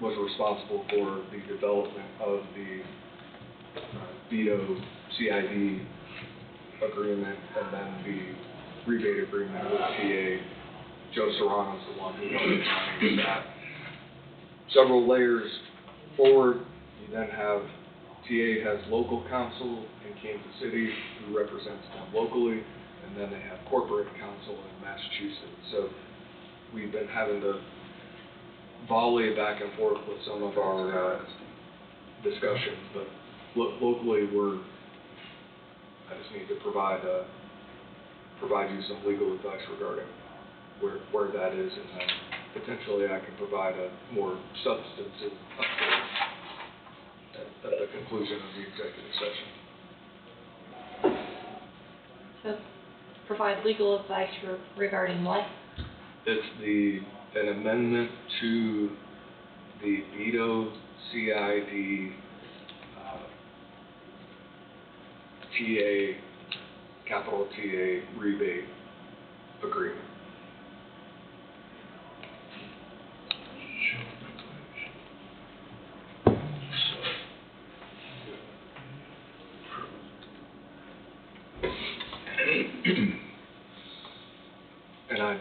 was responsible for the development of the Vito CID agreement and then the rebate agreement with TA. Joe Serrano's the one who was that. Several layers forward, you then have TA has local counsel in Kansas City who represents them locally, and then they have corporate counsel in Massachusetts. So we've been having to volley back and forth with some of our discussions, but locally I just need to provide you some legal advice regarding where that is, and then potentially I can provide a more substantive update at the conclusion of the executive session. So, provide legal advice regarding what? It's an amendment to the Vito CID TA, capital TA rebate agreement. And I'd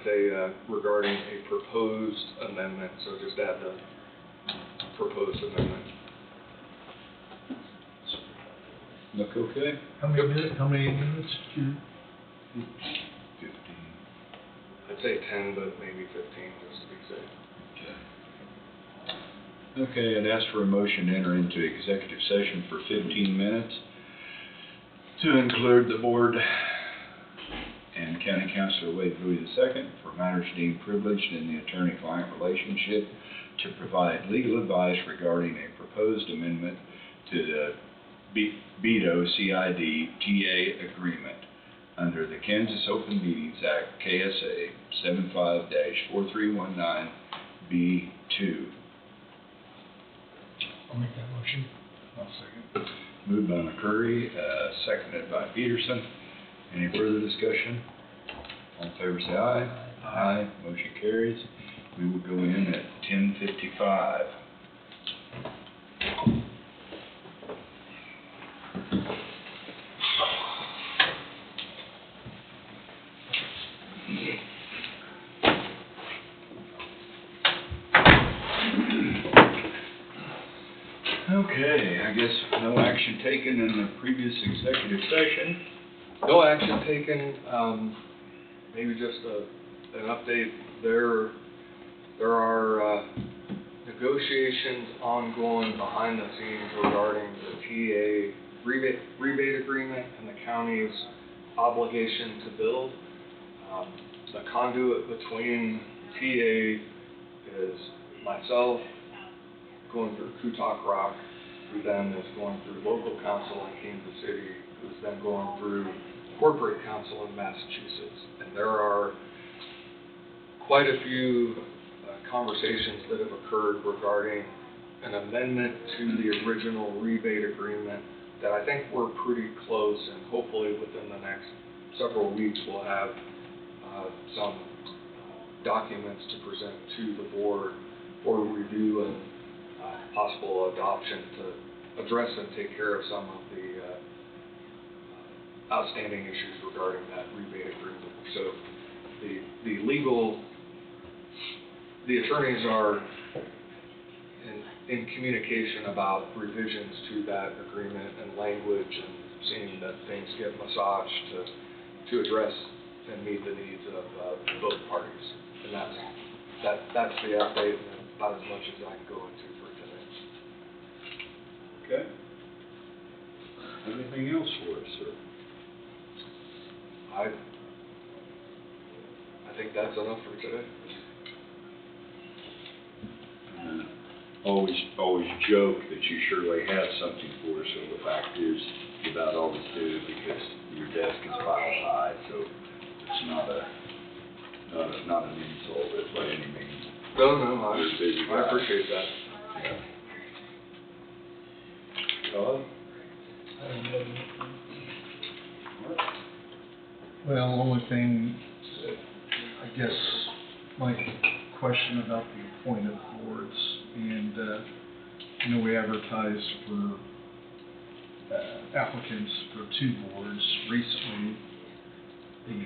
say regarding a proposed amendment, so just add the proposed amendment. Look okay? How many minutes? 15. I'd say 10, but maybe 15 just to be safe. Okay, I'd ask for a motion to enter into executive session for 15 minutes to include the board and County Councilor Wade Bowie II for matters deemed privileged in the attorney-client relationship to provide legal advice regarding a proposed amendment to the Vito CID TA agreement under the Kansas Open Meetings Act, KSA 75-4319 B2. I'll make that motion. I'll second. Moved by McCurry, seconded by Peterson. Any further discussion? All in favor say aye. Aye. Motion carries. We will go in at 10:55. guess no action taken in the previous executive session. No action taken, maybe just an update. There are negotiations ongoing behind the scenes regarding the TA rebate agreement and the county's obligation to build. The conduit between TA is myself going through Kutak Rock, who then is going through local council in Kansas City, who's then going through corporate council in Massachusetts. And there are quite a few conversations that have occurred regarding an amendment to the original rebate agreement that I think we're pretty close, and hopefully within the next several weeks we'll have some documents to present to the board for review and possible adoption to address and take care of some of the outstanding issues regarding that rebate agreement. So the attorneys are in communication about revisions to that agreement and language, and seeing that things get massaged to address and meet the needs of both parties. And that's the update, and about as much as I can go into for today. Okay. Anything else for us, sir? I think that's enough for today. Always joke that you surely have something for us, so the fact is, you about always do, because your desk is pile high, so it's not an insult by any means. No, You're a busy guy. I appreciate that. Yeah. Todd? Well, the only thing, I guess, my question about the appointed boards, and, we advertised for applicants for 2 boards recently, the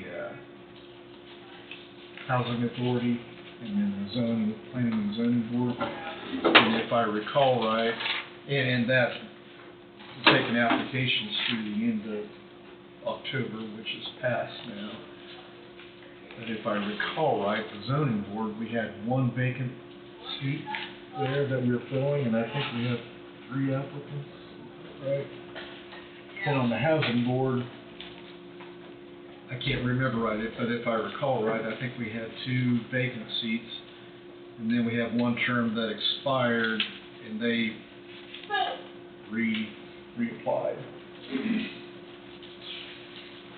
Housing Authority and then the Planning and Zoning Board. And if I recall right, and that taking applications through the end of October, which is past now. But if I recall right, the zoning board, we had 1 vacant seat there that we were filling, and I think we have 3 applicants, right? And on the housing board, I can't remember right, but if I recall right, I think we had 2 vacant seats, and then we have 1 term that expired, and they reapplied.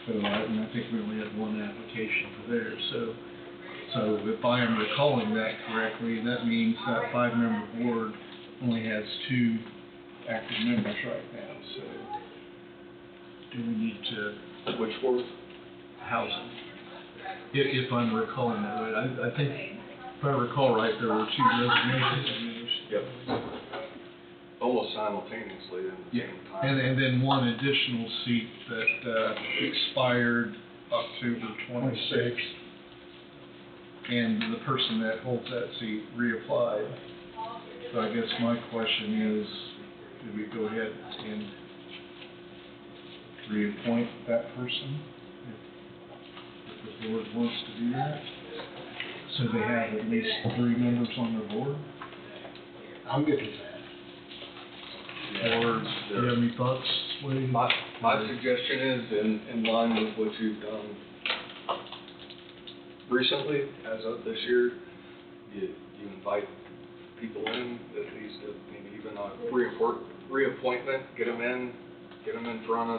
So I think we only had 1 application for there. So if I am recalling that correctly, that means that 5-member board only has 2 active members right now. So do we need to? Which board? Housing. If I'm recalling that right, I think if I recall right, there were 2 resignations. Yep. Almost simultaneously at the same time. And then 1 additional seat that expired October 26th. And the person that holds that seat reapplied. So I guess my question is, do we go ahead and reappoint that person if the board wants to do that? So they have at least 3 members on their board? I'm good with that. Or do you have any thoughts, Wade? My suggestion is in line with what you've done recently, as of this year, you invite people in, at least maybe even a reappointment, get them in front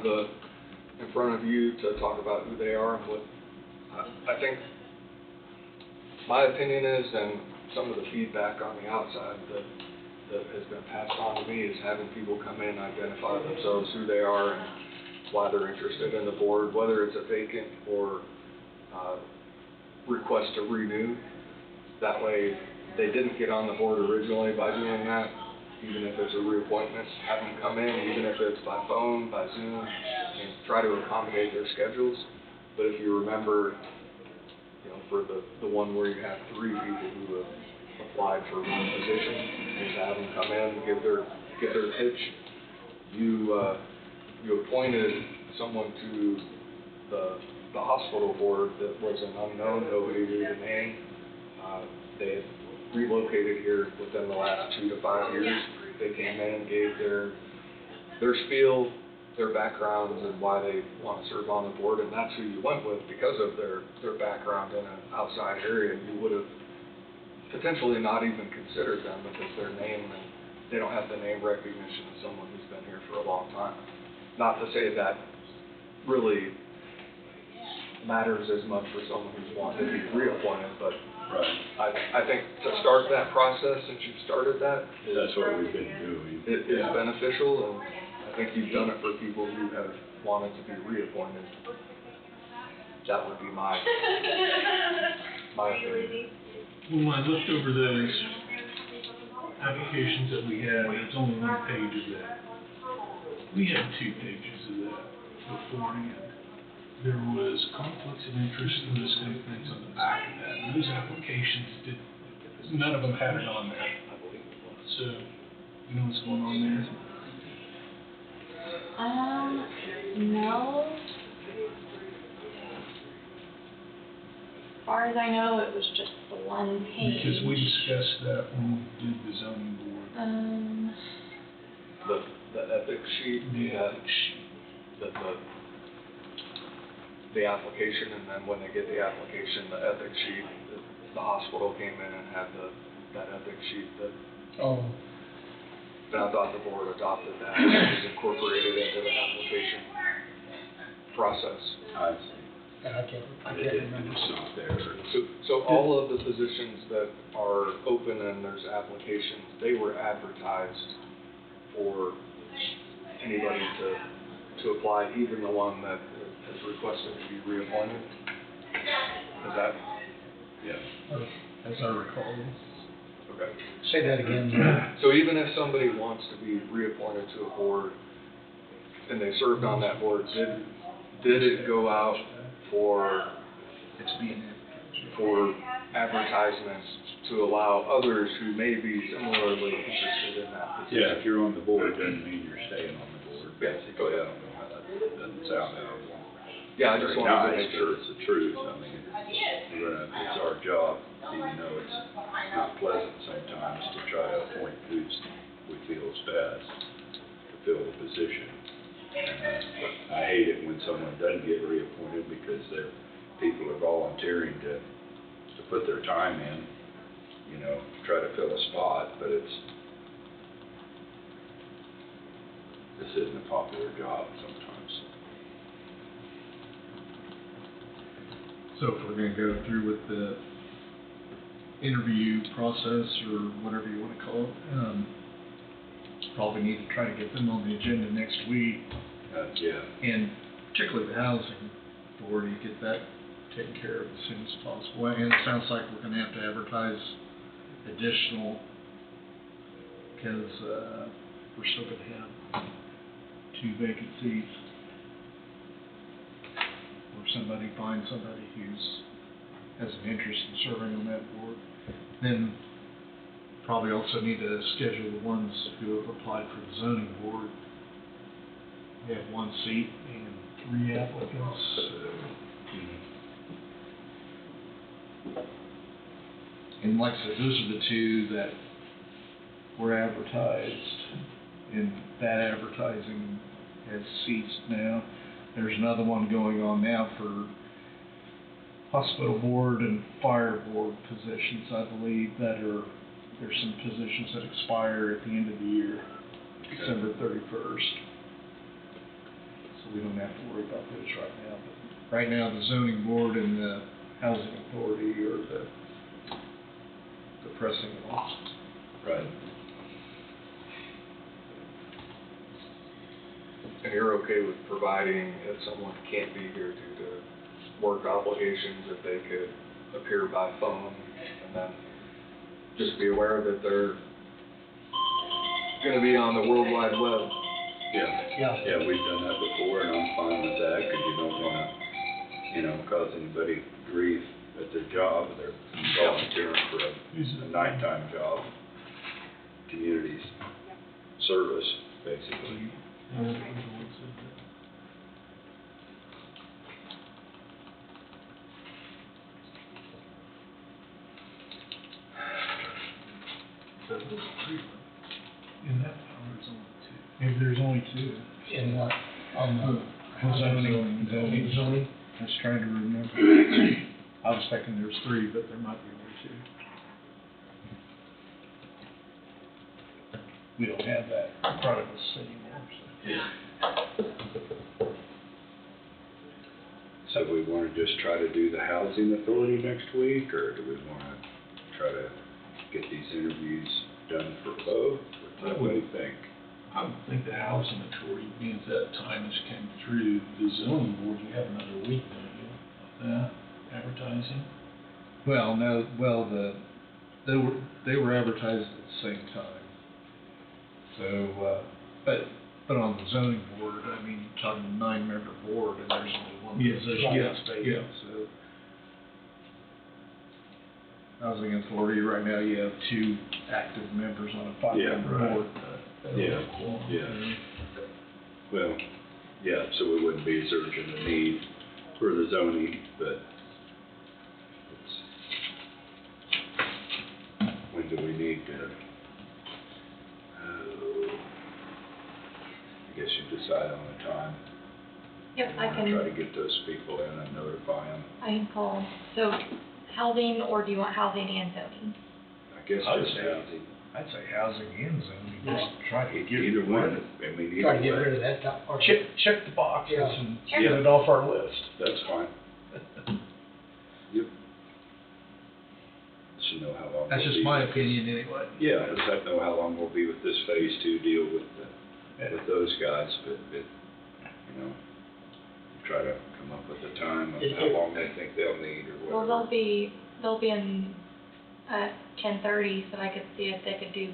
of you to talk about who they are and what. I think my opinion is, and some of the feedback on the outside that has been passed on to me, is having people come in, identify themselves, who they are, and why they're interested in the board, whether it's a vacant or request to renew. That way, they didn't get on the board originally by doing that, even if it's a reappointment, have them come in, even if it's by phone, by Zoom, and try to accommodate their schedules. But if you remember, for the one where you have 3 people who have applied for one position, just have them come in, give their pitch, you appointed someone to the hospital board that was an unknown, nobody knew the name. They had relocated here within the last 2 to 5 years. They came in, gave their spiel, their backgrounds, and why they want to serve on the board, and that's who you went with because of their background in an outside area. You would have potentially not even considered them because their name, and they don't have the name recognition of someone who's been here for a long time. Not to say that really matters as much for someone who's wanted to be reappointed, but I think to start that process, since you've started that, That's what we've been doing. it is beneficial, and I think you've done it for people who have wanted to be reappointed. That would be my opinion. When I looked over those applications that we had, there's only 1 page of that. We had 2 pages of that beforehand. There was conflicts of interest and those kind of things on the back of that. And those applications none of them had it on there. So, you know what's going on there? No. As far as I know, it was just the 1 page. Because we discussed that when we did the zoning board. The ethics sheet, The ethics sheet. the application, and then when they get the application, the ethics sheet, the hospital came in and had that ethics sheet that, Oh, and I thought the board adopted that, it was incorporated into the application process. I see. I can't remember. It's not there. So all of the positions that are open and there's applications, they were advertised for anybody to apply, even the one that has requested to be reappointed. Is that? Yeah. As I recall. Okay. Say that again. So even if somebody wants to be reappointed to a board and they served on that board, did it go out for advertisements to allow others who may be similarly interested in that position? Yeah, if you're on the board, doesn't mean you're staying on the board. Yeah, go Basically, I ahead. don't know how that doesn't sound out. Yeah, I just Very wanted to nice, make but sure. it's the truth. I mean, it's our job, even though it's not pleasant sometimes to try to appoint who we feel is best to fill the position. And I hate it when someone doesn't get reappointed because people are volunteering to put their time in, try to fill a spot, but this isn't a popular job sometimes. So if we're gonna go through with the interview process or whatever you wanna call it, probably need to try to get them on the agenda next week. Yeah. And particularly the housing authority, get that taken care of as soon as possible. And it sounds like we're gonna have to advertise additional, because, we're still gonna have 2 vacant seats. Or somebody finds somebody has an interest in serving on that board. Then probably also need to schedule the ones who have applied for the zoning board. We have 1 seat and 3 applicants. And like I said, those are the 2 that were advertised, and that advertising has ceased now. There's another one going on now for hospital board and fire board positions, I believe, there's some positions that expire at the end of the year, December 31st. So we don't have to worry about those right now. But right now, the zoning board and the housing authority are the pressing ones. Right. And you're okay with providing, if someone can't be here due to work obligations, if they could appear by phone, and then just be aware that they're gonna be on the World Wide Web? Yeah, we've done that before, and I'm fine with that, because you don't wanna, cause anybody grief at their job. They're volunteering for a nighttime job, community service, basically. So there's three. In that town, there's only two. Maybe there's only two. In what, on the Zoning. I was trying to remember. I was thinking there's three, but there might be only two. We don't have that in front of us anymore, so. So we wanna just try to do the housing authority next week, or do we wanna try to get these interviews done for both? What do you think? I would think the housing authority, being that time has come through, the zoning board, you have another week, don't you, of that advertising? Well, no, they were advertised at the same time. So, but on the zoning board, I mean, you're talking a 9-member board, and there's only one position that's vacant, so. Housing authority, right now, you have 2 active members on a 5-member right. board. Yeah. Well, yeah, so we wouldn't be as urgent a need for the zoning, but when do we need to, I guess you decide on the time. Yep, I Try can, to get those people in and notify them. I can call. So housing, or do you want housing and zoning? I guess I'd just say- housing. I'd say housing and zoning, Yeah. just try to get Either rid one, of- I mean, try to either get way. rid of that top part. check the boxes Yeah. and Sure. get it off our list. That's fine. Yep. So know how long. That's we'll just be my with- opinion anyway. Yeah, I just know how long we'll be with this phase 2 deal with with those guys, but try to come up with a time of how long they think they'll need or Well, whatever. they'll be in at 10:30, so I could see if they could do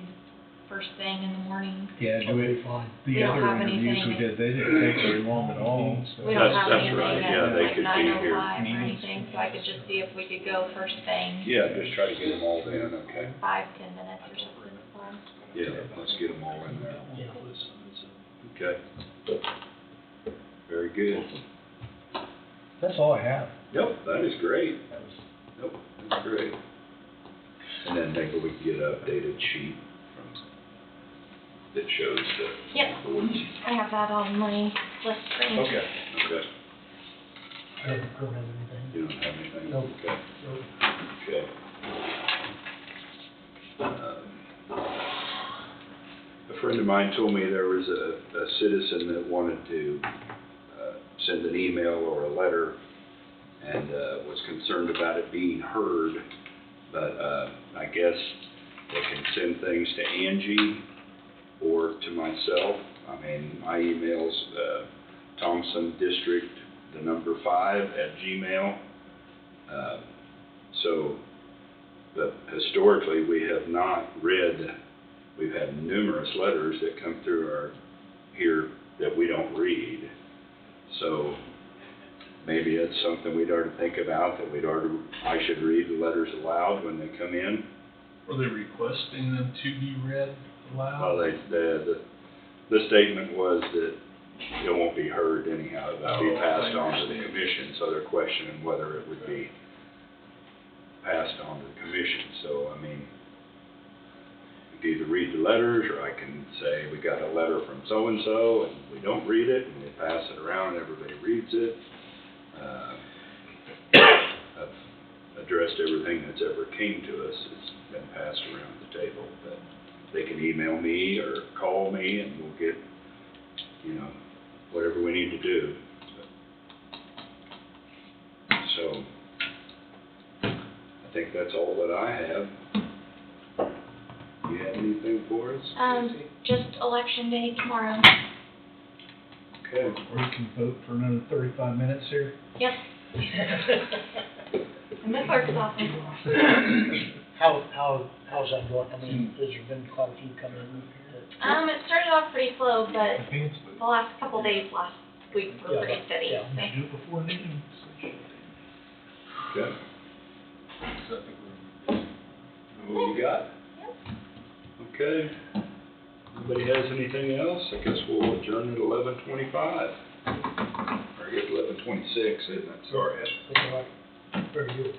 first thing in the morning. Yeah, That'll be fine. the We don't other have interviews we anything. did, they didn't take very long at all, so. We don't That's- have that's anything right. at Yeah, they like could be here. 9:05 or anything, so I could just see if we could go first thing, Yeah, just try to get them all in, okay? 5-10 minutes or something, so. Yeah, let's get them all in there. Yeah. Okay. Very good. That's all I have. Yep, that is great. Nope, that's great. And then maybe we can get an updated sheet from, that shows Yep. the boards. I have that on my list screen. Okay. I don't have anything. You don't have anything? Nope. Okay. Okay. A friend of mine told me there was a citizen that wanted to send an email or a letter and was concerned about it being heard, but I guess they can send things to Angie or to myself. I mean, my email's Thompson District, the number 5 @gmail. But historically, we have not read, we've had numerous letters that come through here that we don't read. So maybe it's something we'd ought to think about, that I should read the letters aloud when they come in. Were they requesting them to be read aloud? Well, the statement was that it won't be heard anyhow, it'll be Oh, passed I on to the understand. commission, so they're questioning whether it would be passed on to the commission. So, I mean, you can either read the letters, or I can say, we got a letter from so-and-so, and we don't read it, and we pass it around, and everybody reads it. I've addressed everything that's ever came to us, it's been passed around the table, but they can email me or call me, and we'll get, whatever we need to do. So, I think that's all that I have. You have anything for us? Tracy? Just election day tomorrow. Okay. Or you can vote for another 35 minutes here. Yep. And the clerk's office. How's that going? I mean, has there been quite a few come in? It started off pretty slow, but Advance the last couple days last week were Yeah, pretty steady. yeah. so. Do it before noon. Okay. What you got? Yep. Okay. Anybody has anything else? I guess we'll adjourn. adjourn at 11:25. Or I guess 11:26, isn't it? Sorry. That's all right. Very good.